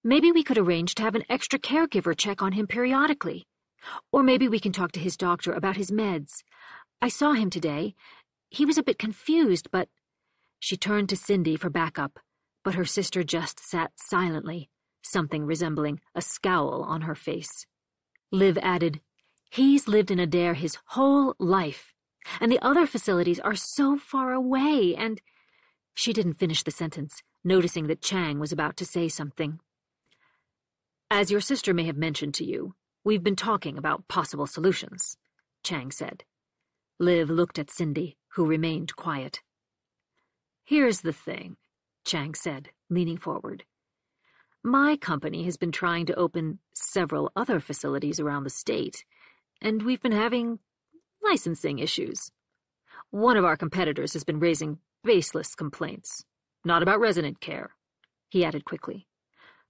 Maybe we could arrange to have an extra caregiver check on him periodically. Or maybe we can talk to his doctor about his meds. I saw him today. He was a bit confused, but—" She turned to Cindy for backup, but her sister just sat silently, something resembling a scowl on her face. Liv added, "He's lived in Adair his whole life, and the other facilities are so far away, and—" She didn't finish the sentence, noticing that Chang was about to say something. "As your sister may have mentioned to you, we've been talking about possible solutions," Chang said. Liv looked at Cindy, who remained quiet. "Here's the thing," Chang said, leaning forward. "My company has been trying to open several other facilities around the state, and we've been having licensing issues. One of our competitors has been raising baseless complaints, not about resident care," he added quickly,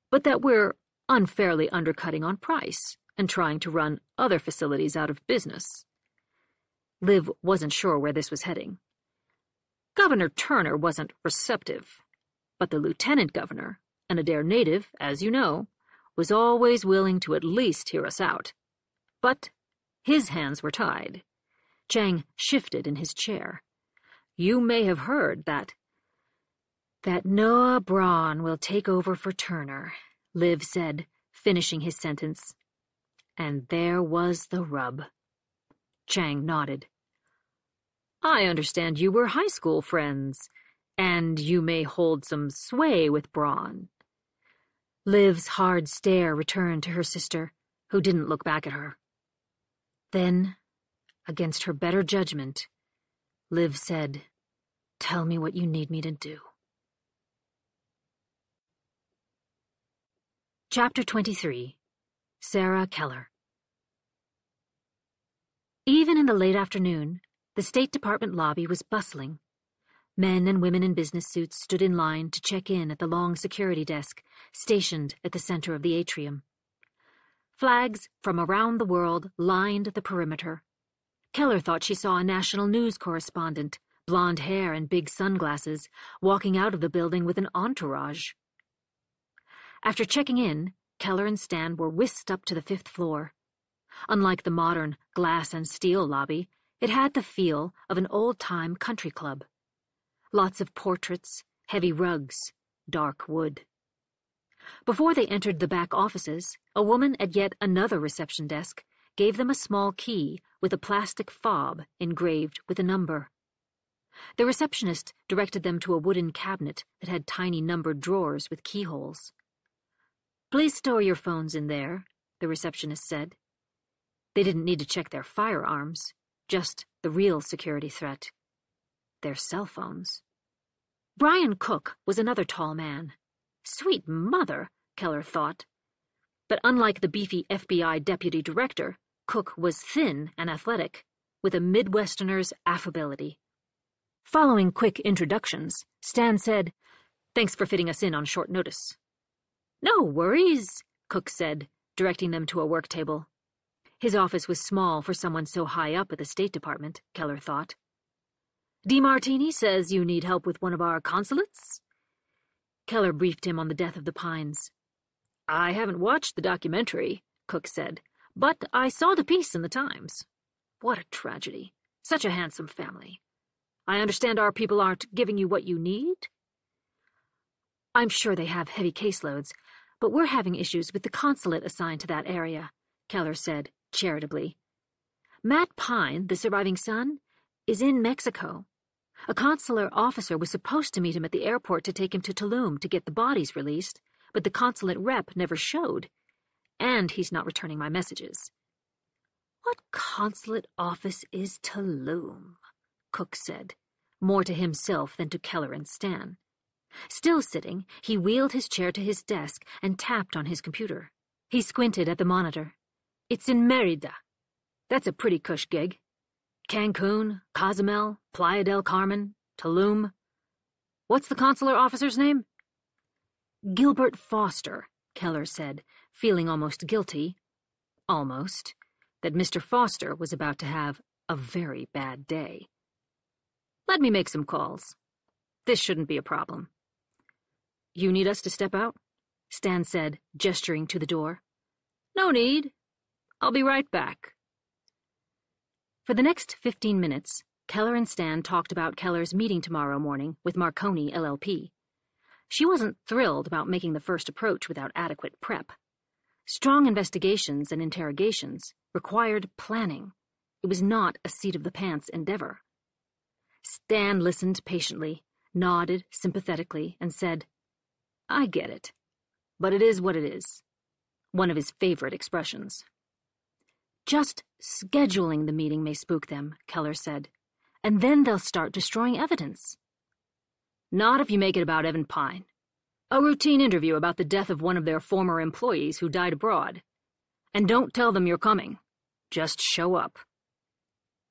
"but that we're unfairly undercutting on price and trying to run other facilities out of business." Liv wasn't sure where this was heading. Governor Turner wasn't receptive, but the lieutenant governor, an Adair native, as you know, was always willing to at least hear us out. But his hands were tied. Chang shifted in his chair. "You may have heard that—" "That Noah Braun will take over for Turner," Liv said, finishing his sentence. And there was the rub. Chang nodded. "I understand you were high school friends, and you may hold some sway with Braun." Liv's hard stare returned to her sister, who didn't look back at her. Then, against her better judgment, Liv said, "Tell me what you need me to do." Chapter 23. Sarah Keller. Even in the late afternoon, the State Department lobby was bustling. Men and women in business suits stood in line to check in at the long security desk stationed at the center of the atrium. Flags from around the world lined the perimeter. Keller thought she saw a national news correspondent, blonde hair and big sunglasses, walking out of the building with an entourage. After checking in, Keller and Stan were whisked up to the 5th floor. Unlike the modern glass and steel lobby, it had the feel of an old-time country club. Lots of portraits, heavy rugs, dark wood. Before they entered the back offices, a woman at yet another reception desk gave them a small key with a plastic fob engraved with a number. The receptionist directed them to a wooden cabinet that had tiny numbered drawers with keyholes. "Please store your phones in there," the receptionist said. They didn't need to check their firearms, just the real security threat. Their cell phones. Brian Cook was another tall man. Sweet mother, Keller thought. But unlike the beefy FBI deputy director, Cook was thin and athletic, with a Midwesterner's affability. Following quick introductions, Stan said, "Thanks for fitting us in on short notice." "No worries," Cook said, directing them to a work table. His office was small for someone so high up at the State Department, Keller thought. "DeMartini says you need help with one of our consulates?" Keller briefed him on the death of the Pines. "I haven't watched the documentary," Cook said, "but I saw the piece in the Times." What a tragedy. Such a handsome family. I understand our people aren't giving you what you need? I'm sure they have heavy caseloads, but we're having issues with the consulate assigned to that area, Keller said, charitably. Matt Pine, the surviving son, is in Mexico. A consular officer was supposed to meet him at the airport to take him to Tulum to get the bodies released, but the consulate rep never showed, and he's not returning my messages. What consulate office is Tulum? Cook said, more to himself than to Keller and Stan. Still sitting, he wheeled his chair to his desk and tapped on his computer. He squinted at the monitor. It's in Mérida. That's a pretty cush gig. Cancun, Cozumel, Playa del Carmen, Tulum. What's the consular officer's name? Gilbert Foster, Keller said, feeling almost guilty, that Mr. Foster was about to have a very bad day. Let me make some calls. This shouldn't be a problem. You need us to step out? Stan said, gesturing to the door. No need. I'll be right back. For the next 15 minutes, Keller and Stan talked about Keller's meeting tomorrow morning with Marconi LLP. She wasn't thrilled about making the first approach without adequate prep. Strong investigations and interrogations required planning. It was not a seat-of-the-pants endeavor. Stan listened patiently, nodded sympathetically, and said, I get it, but it is what it is. One of his favorite expressions. Just scheduling the meeting may spook them, Keller said, and then they'll start destroying evidence. Not if you make it about Evan Pine. A routine interview about the death of one of their former employees who died abroad. And don't tell them you're coming. Just show up.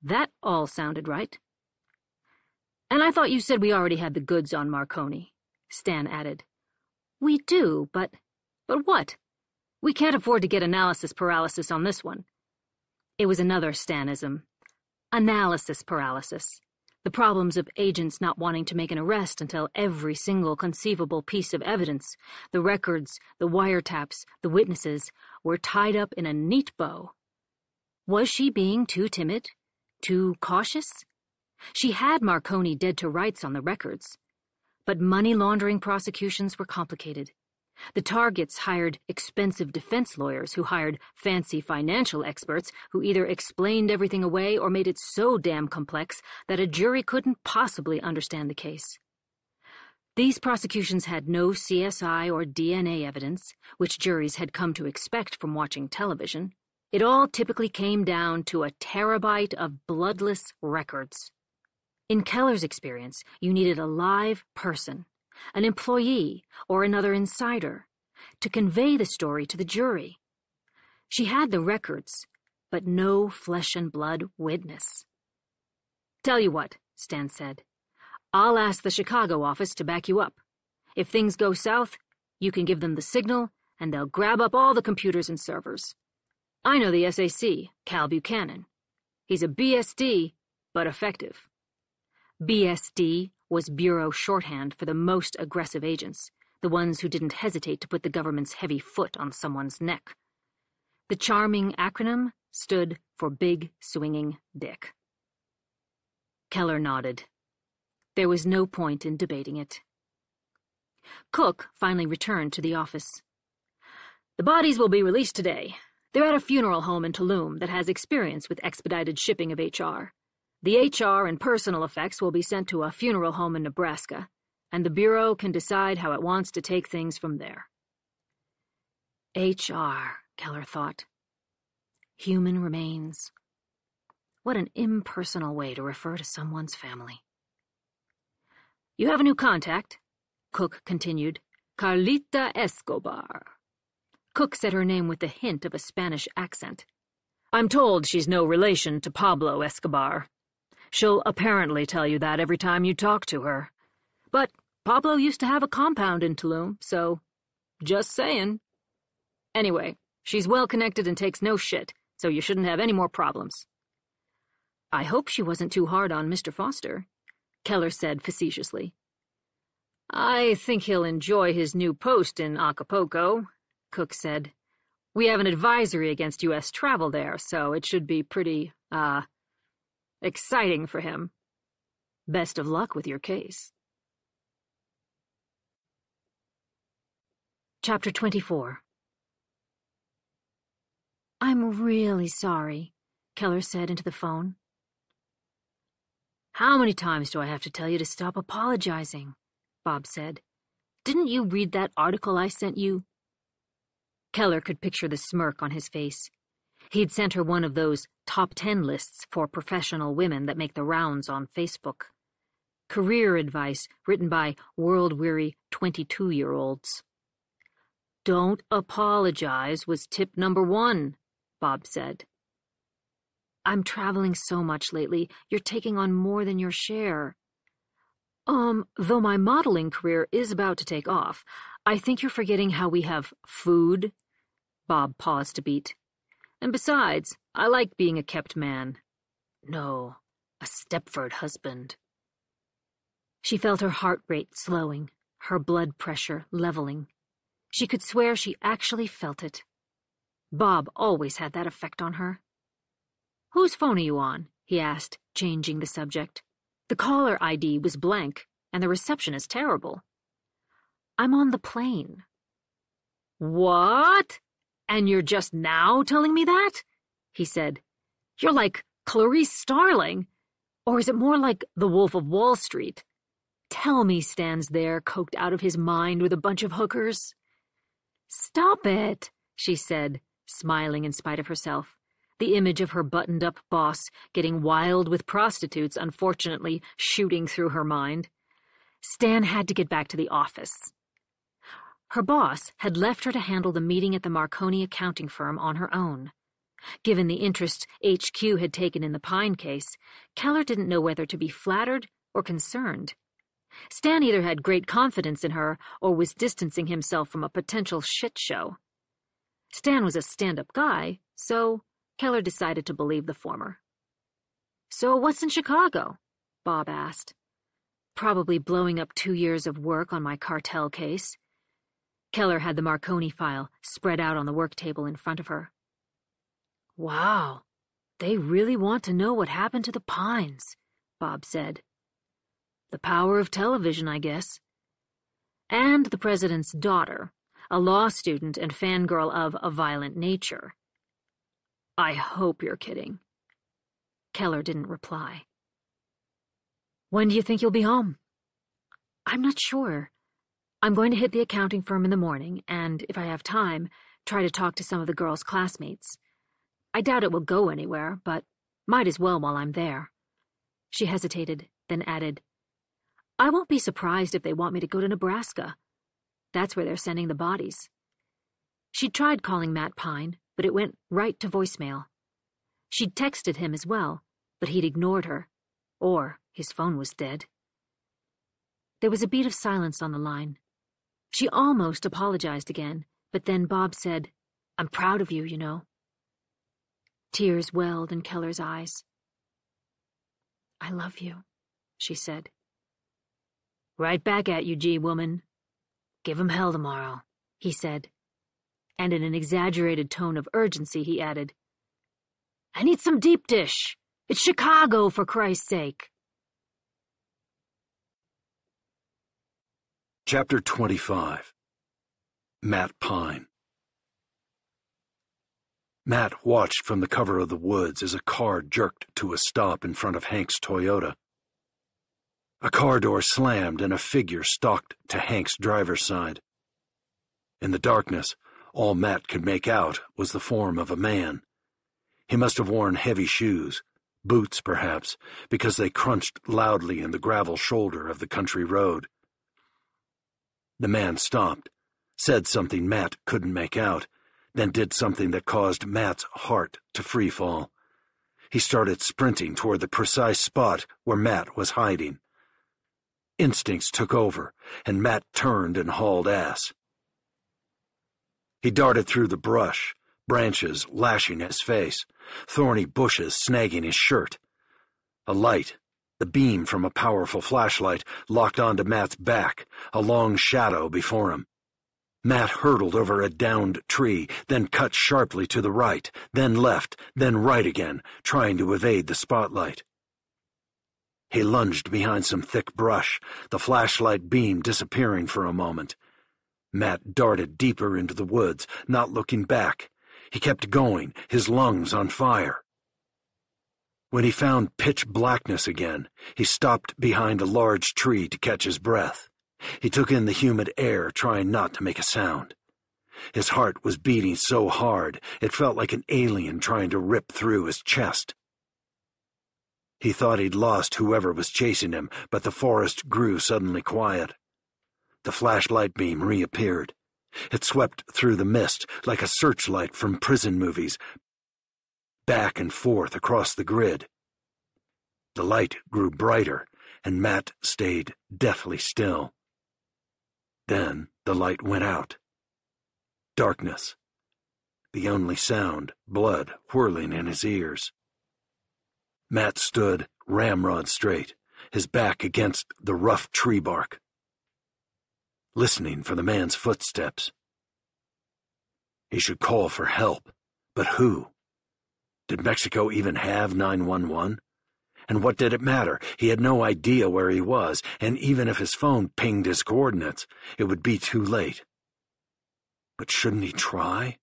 That all sounded right. And I thought you said we already had the goods on Marconi, Stan added. We do, but what? We can't afford to get analysis paralysis on this one. It was another Stanism. Analysis paralysis. The problems of agents not wanting to make an arrest until every single conceivable piece of evidence, the records, the wiretaps, the witnesses, were tied up in a neat bow. Was she being too timid? Too cautious? She had Marconi dead to rights on the records. But money laundering prosecutions were complicated. The targets hired expensive defense lawyers who hired fancy financial experts who either explained everything away or made it so damn complex that a jury couldn't possibly understand the case. These prosecutions had no CSI or DNA evidence, which juries had come to expect from watching television. It all typically came down to a terabyte of bloodless records. In Keller's experience, you needed a live person, an employee or another insider, to convey the story to the jury. She had the records, but no flesh-and-blood witness. Tell you what, Stan said. I'll ask the Chicago office to back you up. If things go south, you can give them the signal, and they'll grab up all the computers and servers. I know the SAC, Cal Buchanan. He's a BSD, but effective. BSD was bureau shorthand for the most aggressive agents, the ones who didn't hesitate to put the government's heavy foot on someone's neck. The charming acronym stood for Big Swinging Dick. Keller nodded. There was no point in debating it. Cook finally returned to the office. The bodies will be released today. They're at a funeral home in Tulum that has experience with expedited shipping of HR. The HR and personal effects will be sent to a funeral home in Nebraska, and the Bureau can decide how it wants to take things from there. HR, Keller thought. Human remains. What an impersonal way to refer to someone's family. You have a new contact, Cook continued. Carlita Escobar. Cook said her name with the hint of a Spanish accent. I'm told she's no relation to Pablo Escobar. She'll apparently tell you that every time you talk to her. But Pablo used to have a compound in Tulum, so just saying. Anyway, she's well-connected and takes no shit, so you shouldn't have any more problems. I hope she wasn't too hard on Mr. Foster, Keller said facetiously. I think he'll enjoy his new post in Acapulco, Cook said. We have an advisory against U.S. travel there, so it should be pretty, Exciting for him. Best of luck with your case. Chapter 24. I'm really sorry, Keller said into the phone. How many times do I have to tell you to stop apologizing? Bob said. Didn't you read that article I sent you? Keller could picture the smirk on his face. He'd sent her one of those top 10 lists for professional women that make the rounds on Facebook. Career advice written by world-weary 22-year-olds. Don't apologize was tip number 1, Bob said. I'm traveling so much lately, you're taking on more than your share. Though my modeling career is about to take off, I think you're forgetting how we have food. Bob paused a beat. And besides, I like being a kept man. No, a Stepford husband. She felt her heart rate slowing, her blood pressure leveling. She could swear she actually felt it. Bob always had that effect on her. Whose phone are you on? He asked, changing the subject. The caller ID was blank, and the reception is terrible. I'm on the plane. What? And you're just now telling me that? He said. You're like Clarice Starling. Or is it more like the Wolf of Wall Street? Tell me Stan's there, coked out of his mind with a bunch of hookers. Stop it, she said, smiling in spite of herself. The image of her buttoned-up boss getting wild with prostitutes unfortunately shooting through her mind. Stan had to get back to the office. Her boss had left her to handle the meeting at the Marconi accounting firm on her own. Given the interest HQ had taken in the Pine case, Keller didn't know whether to be flattered or concerned. Stan either had great confidence in her or was distancing himself from a potential shit show. Stan was a stand-up guy, so Keller decided to believe the former. So what's in Chicago? Bob asked. Probably blowing up 2 years of work on my cartel case. Keller had the Marconi file spread out on the work table in front of her. Wow, they really want to know what happened to the Pines, Bob said. The power of television, I guess. And the president's daughter, a law student and fangirl of a violent nature. I hope you're kidding. Keller didn't reply. When do you think you'll be home? I'm not sure. I'm going to hit the accounting firm in the morning, and if I have time, try to talk to some of the girls' classmates. I doubt it will go anywhere, but might as well while I'm there. She hesitated, then added, I won't be surprised if they want me to go to Nebraska. That's where they're sending the bodies. She'd tried calling Matt Pine, but it went right to voicemail. She'd texted him as well, but he'd ignored her, or his phone was dead. There was a beat of silence on the line. She almost apologized again, but then Bob said, I'm proud of you, you know. Tears welled in Keller's eyes. I love you, she said. Right back at you, G-woman. Give 'em hell tomorrow, he said. And in an exaggerated tone of urgency, he added, I need some deep dish. It's Chicago, for Christ's sake. Chapter 25. Matt Pine. Matt watched from the cover of the woods as a car jerked to a stop in front of Hank's Toyota. A car door slammed and a figure stalked to Hank's driver's side. In the darkness, all Matt could make out was the form of a man. He must have worn heavy shoes, boots perhaps, because they crunched loudly in the gravel shoulder of the country road. The man stopped, said something Matt couldn't make out, then did something that caused Matt's heart to free fall. He started sprinting toward the precise spot where Matt was hiding. Instincts took over, and Matt turned and hauled ass. He darted through the brush, branches lashing his face, thorny bushes snagging his shirt. A light, the beam from a powerful flashlight, locked onto Matt's back, a long shadow before him. Matt hurtled over a downed tree, then cut sharply to the right, then left, then right again, trying to evade the spotlight. He lunged behind some thick brush, the flashlight beam disappearing for a moment. Matt darted deeper into the woods, not looking back. He kept going, his lungs on fire. When he found pitch blackness again, he stopped behind a large tree to catch his breath. He took in the humid air, trying not to make a sound. His heart was beating so hard, it felt like an alien trying to rip through his chest. He thought he'd lost whoever was chasing him, but the forest grew suddenly quiet. The flashlight beam reappeared. It swept through the mist like a searchlight from prison movies, back and forth across the grid. The light grew brighter, and Matt stayed deathly still. Then the light went out. Darkness. The only sound, blood whirling in his ears. Matt stood ramrod straight, his back against the rough tree bark, listening for the man's footsteps. He should call for help, but who? Did Mexico even have 911? And what did it matter? He had no idea where he was, and even if his phone pinged his coordinates, it would be too late. But shouldn't he try?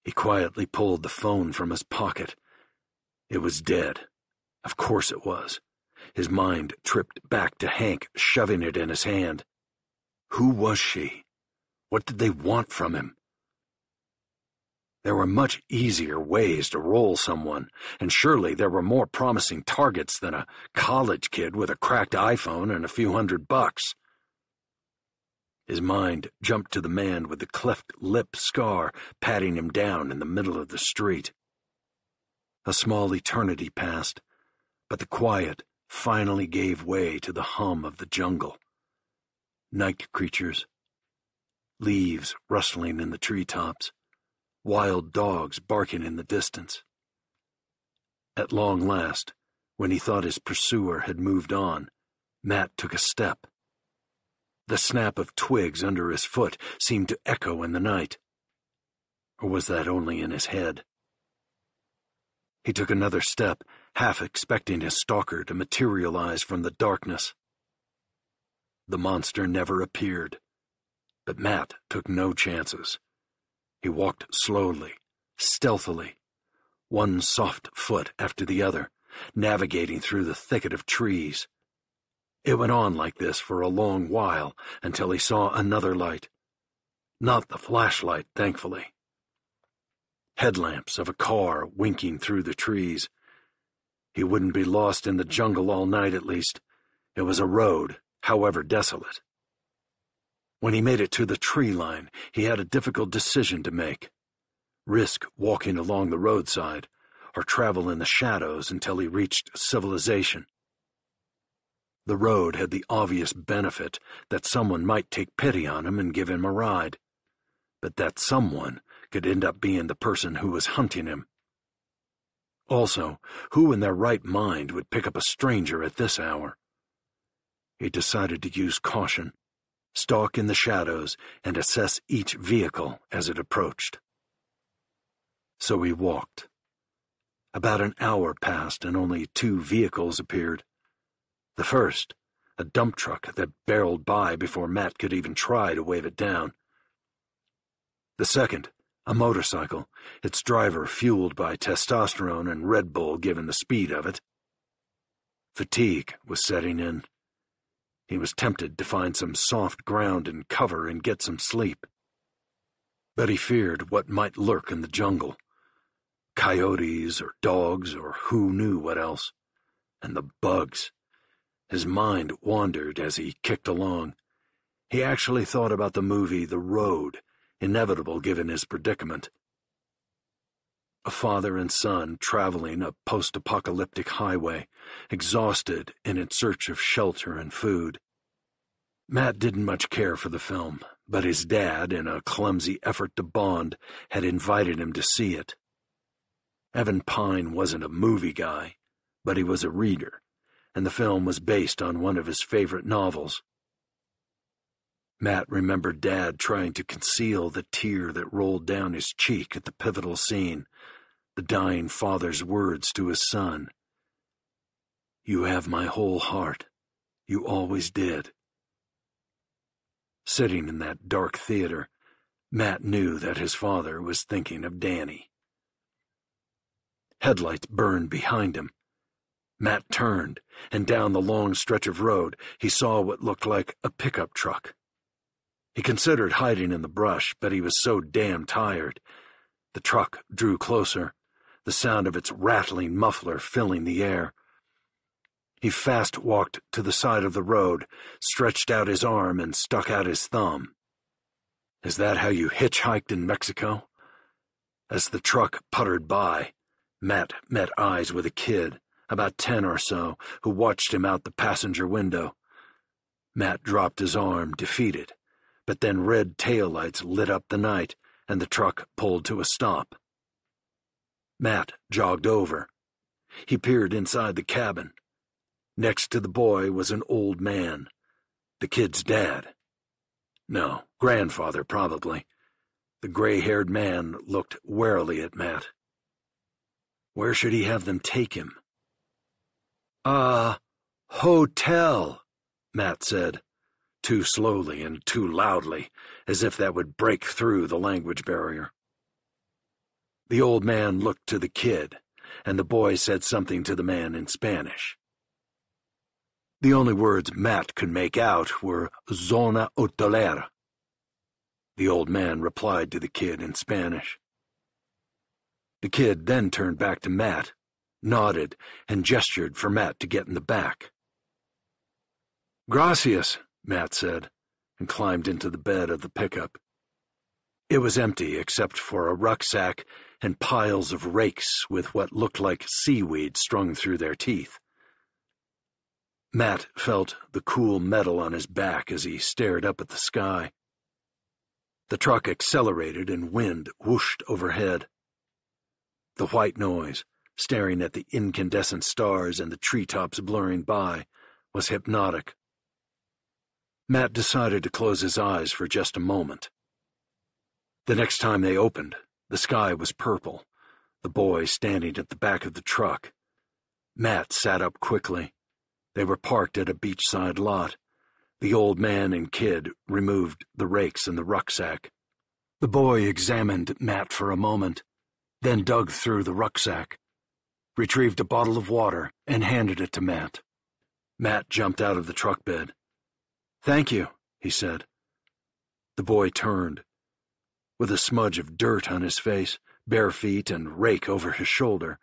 He quietly pulled the phone from his pocket. It was dead. Of course it was. His mind tripped back to Hank shoving it in his hand. Who was she? What did they want from him? There were much easier ways to roll someone, and surely there were more promising targets than a college kid with a cracked iPhone and a few $100. His mind jumped to the man with the cleft lip scar patting him down in the middle of the street. A small eternity passed, but the quiet finally gave way to the hum of the jungle. Night creatures, leaves rustling in the treetops, wild dogs barking in the distance. At long last, when he thought his pursuer had moved on, Matt took a step. The snap of twigs under his foot seemed to echo in the night. Or was that only in his head? He took another step, half expecting his stalker to materialize from the darkness. The monster never appeared, but Matt took no chances. He walked slowly, stealthily, one soft foot after the other, navigating through the thicket of trees. It went on like this for a long while until he saw another light. Not the flashlight, thankfully. Headlamps of a car winking through the trees. He wouldn't be lost in the jungle all night at least. It was a road, however desolate. When he made it to the tree line, he had a difficult decision to make. Risk walking along the roadside, or travel in the shadows until he reached civilization. The road had the obvious benefit that someone might take pity on him and give him a ride, but that someone could end up being the person who was hunting him. Also, who in their right mind would pick up a stranger at this hour? He decided to use caution, stalk in the shadows, and assess each vehicle as it approached. So he walked. About an hour passed and only 2 vehicles appeared. The first, a dump truck that barreled by before Matt could even try to wave it down. The second, a motorcycle, its driver fueled by testosterone and Red Bull given the speed of it. Fatigue was setting in. He was tempted to find some soft ground and cover and get some sleep. But he feared what might lurk in the jungle. Coyotes or dogs or who knew what else. And the bugs. His mind wandered as he kicked along. He actually thought about the movie The Road, inevitable given his predicament. A father and son traveling a post-apocalyptic highway, exhausted and in search of shelter and food. Matt didn't much care for the film, but his dad, in a clumsy effort to bond, had invited him to see it. Evan Pine wasn't a movie guy, but he was a reader, and the film was based on one of his favorite novels. Matt remembered Dad trying to conceal the tear that rolled down his cheek at the pivotal scene, the dying father's words to his son. You have my whole heart. You always did." Sitting in that dark theater, Matt knew that his father was thinking of Danny. Headlights burned behind him. Matt turned, and down the long stretch of road he saw what looked like a pickup truck. He considered hiding in the brush, but he was so damn tired. The truck drew closer, the sound of its rattling muffler filling the air. He fast walked to the side of the road, stretched out his arm, and stuck out his thumb. Is that how you hitchhiked in Mexico? As the truck puttered by, Matt met eyes with a kid, about 10 or so, who watched him out the passenger window. Matt dropped his arm, defeated, but then red taillights lit up the night, and the truck pulled to a stop. Matt jogged over. He peered inside the cabin. Next to the boy was an old man, the kid's dad. No, grandfather, probably. The gray-haired man looked warily at Matt. Where should he have them take him? Hotel, Matt said, too slowly and too loudly, as if that would break through the language barrier. The old man looked to the kid, and the boy said something to the man in Spanish. The only words Matt could make out were "zona hotelera." The old man replied to the kid in Spanish. The kid then turned back to Matt, nodded, and gestured for Matt to get in the back. "Gracias," Matt said, and climbed into the bed of the pickup. It was empty except for a rucksack and piles of rakes with what looked like seaweed strung through their teeth. Matt felt the cool metal on his back as he stared up at the sky. The truck accelerated and wind whooshed overhead. The white noise, staring at the incandescent stars and the treetops blurring by, was hypnotic. Matt decided to close his eyes for just a moment. The next time they opened, the sky was purple, the boy standing at the back of the truck. Matt sat up quickly. They were parked at a beachside lot. The old man and kid removed the rakes and the rucksack. The boy examined Matt for a moment, then dug through the rucksack, retrieved a bottle of water, and handed it to Matt. Matt jumped out of the truck bed. "Thank you," he said. The boy turned. With a smudge of dirt on his face, bare feet, and rake over his shoulder,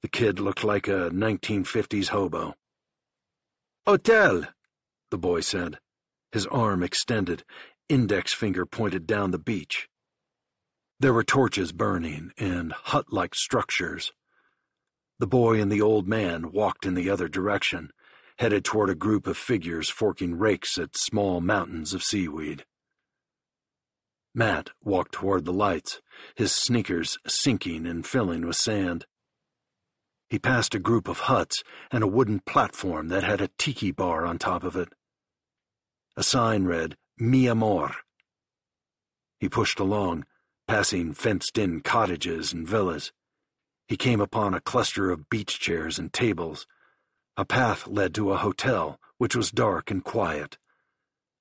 the kid looked like a 1950s hobo. "Hotel," the boy said, his arm extended, index finger pointed down the beach. There were torches burning and hut-like structures. The boy and the old man walked in the other direction, headed toward a group of figures forking rakes at small mountains of seaweed. Matt walked toward the lights, his sneakers sinking and filling with sand. He passed a group of huts and a wooden platform that had a tiki bar on top of it. A sign read, "Mi Amor." He pushed along, passing fenced-in cottages and villas. He came upon a cluster of beach chairs and tables. A path led to a hotel, which was dark and quiet.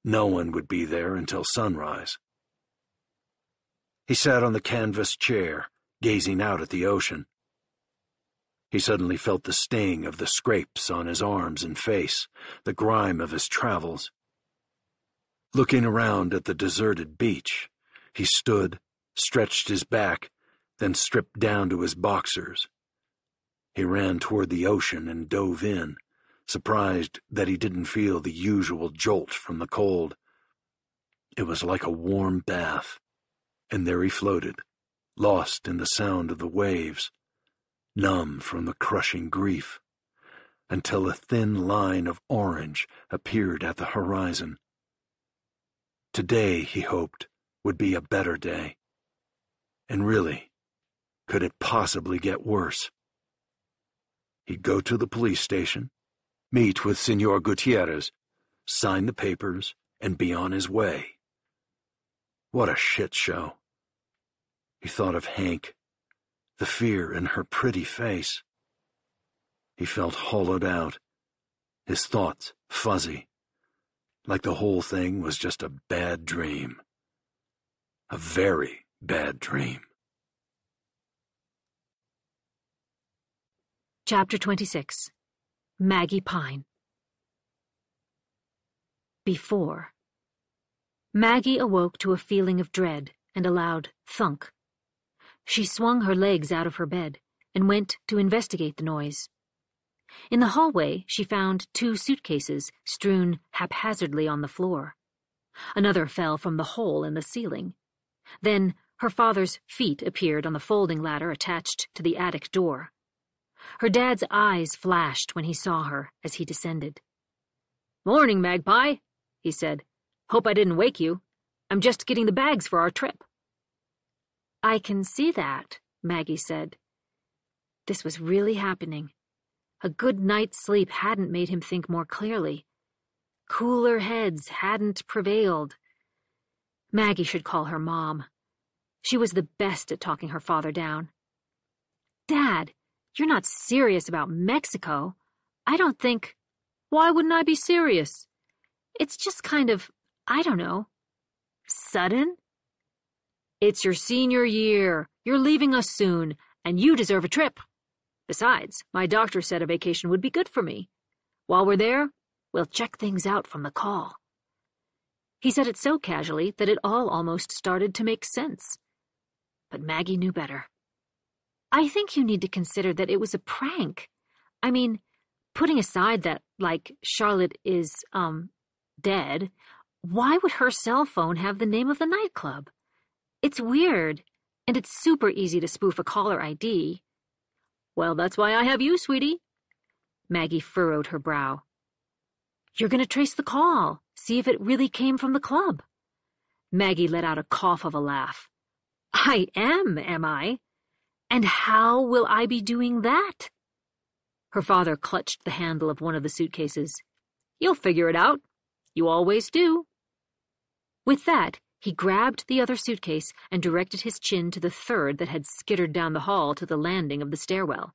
No one would be there until sunrise. He sat on the canvas chair, gazing out at the ocean. He suddenly felt the sting of the scrapes on his arms and face, the grime of his travels. Looking around at the deserted beach, he stood, stretched his back, then stripped down to his boxers. He ran toward the ocean and dove in, surprised that he didn't feel the usual jolt from the cold. It was like a warm bath, and there he floated, lost in the sound of the waves, numb from the crushing grief, until a thin line of orange appeared at the horizon. Today, he hoped, would be a better day. And really, could it possibly get worse? He'd go to the police station, meet with Senor Gutierrez, sign the papers, and be on his way. What a shit show. He thought of Hank, the fear in her pretty face. He felt hollowed out his thoughts fuzzy, like the whole thing was just a bad dream. A very bad dream. Chapter 26. Maggie Pine. Before. Maggie awoke to a feeling of dread and a loud thunk. She swung her legs out of her bed and went to investigate the noise. In the hallway, she found 2 suitcases strewn haphazardly on the floor. Another fell from the hole in the ceiling. Then her father's feet appeared on the folding ladder attached to the attic door. Her dad's eyes flashed when he saw her as he descended. "Morning, Magpie," he said. "Hope I didn't wake you. I'm just getting the bags for our trip." "I can see that," Maggie said. This was really happening. A good night's sleep hadn't made him think more clearly. Cooler heads hadn't prevailed. Maggie should call her mom. She was the best at talking her father down. "Dad, you're not serious about Mexico. I don't think—" "Why wouldn't I be serious?" "It's just kind of, I don't know, sudden." "It's your senior year. You're leaving us soon, and you deserve a trip. Besides, my doctor said a vacation would be good for me. While we're there, we'll check things out from the call." He said it so casually that it all almost started to make sense. But Maggie knew better. "I think you need to consider that it was a prank. I mean, putting aside that, Charlotte is, dead, why would her cell phone have the name of the nightclub? It's weird, and it's super easy to spoof a caller ID." "Well, that's why I have you, sweetie." Maggie furrowed her brow. "You're going to trace the call, see if it really came from the club." Maggie let out a cough of a laugh. "I am I? And how will I be doing that?" Her father clutched the handle of one of the suitcases. "You'll figure it out. You always do." With that, he grabbed the other suitcase and directed his chin to the third that had skittered down the hall to the landing of the stairwell.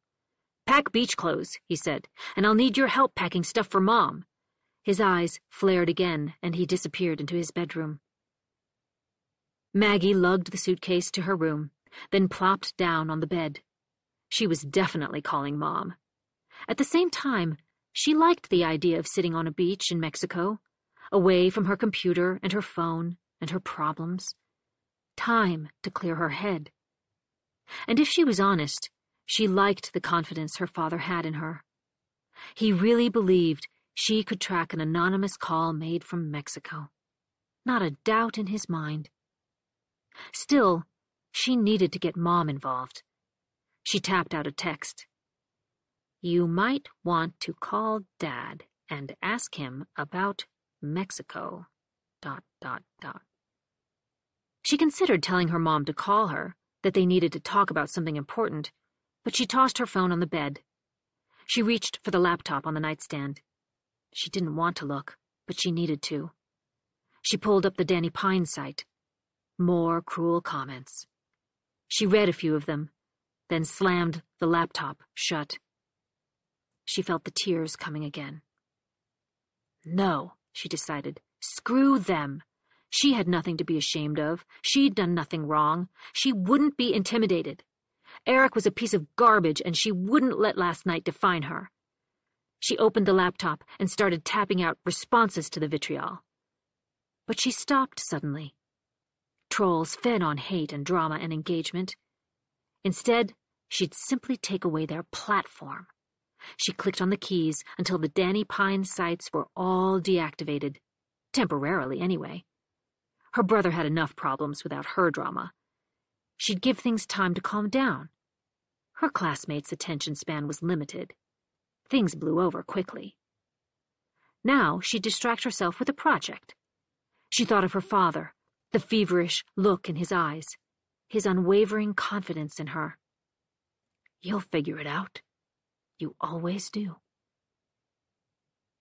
"Pack beach clothes," he said, "and I'll need your help packing stuff for Mom." His eyes flared again, and he disappeared into his bedroom. Maggie lugged the suitcase to her room, then plopped down on the bed. She was definitely calling Mom. At the same time, she liked the idea of sitting on a beach in Mexico, away from her computer and her phone and her problems. Time to clear her head. And if she was honest, she liked the confidence her father had in her. He really believed she could track an anonymous call made from Mexico. Not a doubt in his mind. Still, she needed to get Mom involved. She tapped out a text. "You might want to call Dad and ask him about Mexico. ... She considered telling her mom to call her, that they needed to talk about something important, but she tossed her phone on the bed. She reached for the laptop on the nightstand. She didn't want to look, but she needed to. She pulled up the Danny Pine site. More cruel comments. She read a few of them, then slammed the laptop shut. She felt the tears coming again. No, she decided. Screw them. She had nothing to be ashamed of. She'd done nothing wrong. She wouldn't be intimidated. Eric was a piece of garbage, and she wouldn't let last night define her. She opened the laptop and started tapping out responses to the vitriol. But she stopped suddenly. Trolls fed on hate and drama and engagement. Instead, she'd simply take away their platform. She clicked on the keys until the Danny Pine sites were all deactivated. Temporarily, anyway. Her brother had enough problems without her drama. She'd give things time to calm down. Her classmates' attention span was limited. Things blew over quickly. Now she'd distract herself with a project. She thought of her father, the feverish look in his eyes, his unwavering confidence in her. You'll figure it out. You always do.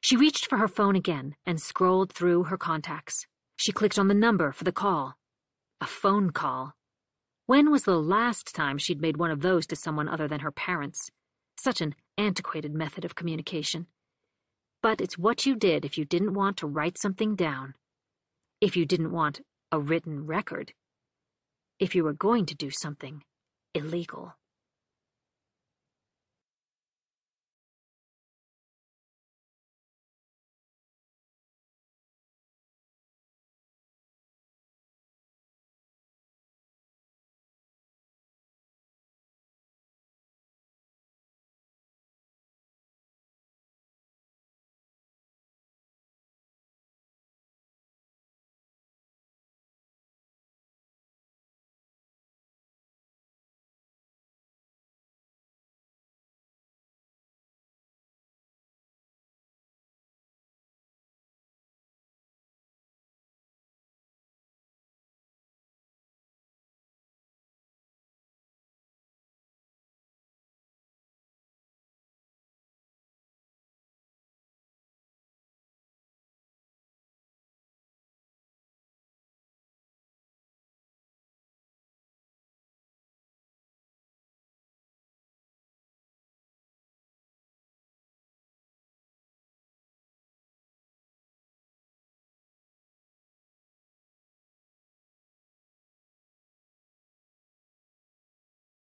She reached for her phone again and scrolled through her contacts. She clicked on the number for the call. A phone call. When was the last time she'd made one of those to someone other than her parents? Such an antiquated method of communication. But it's what you did if you didn't want to write something down. If you didn't want a written record. If you were going to do something illegal.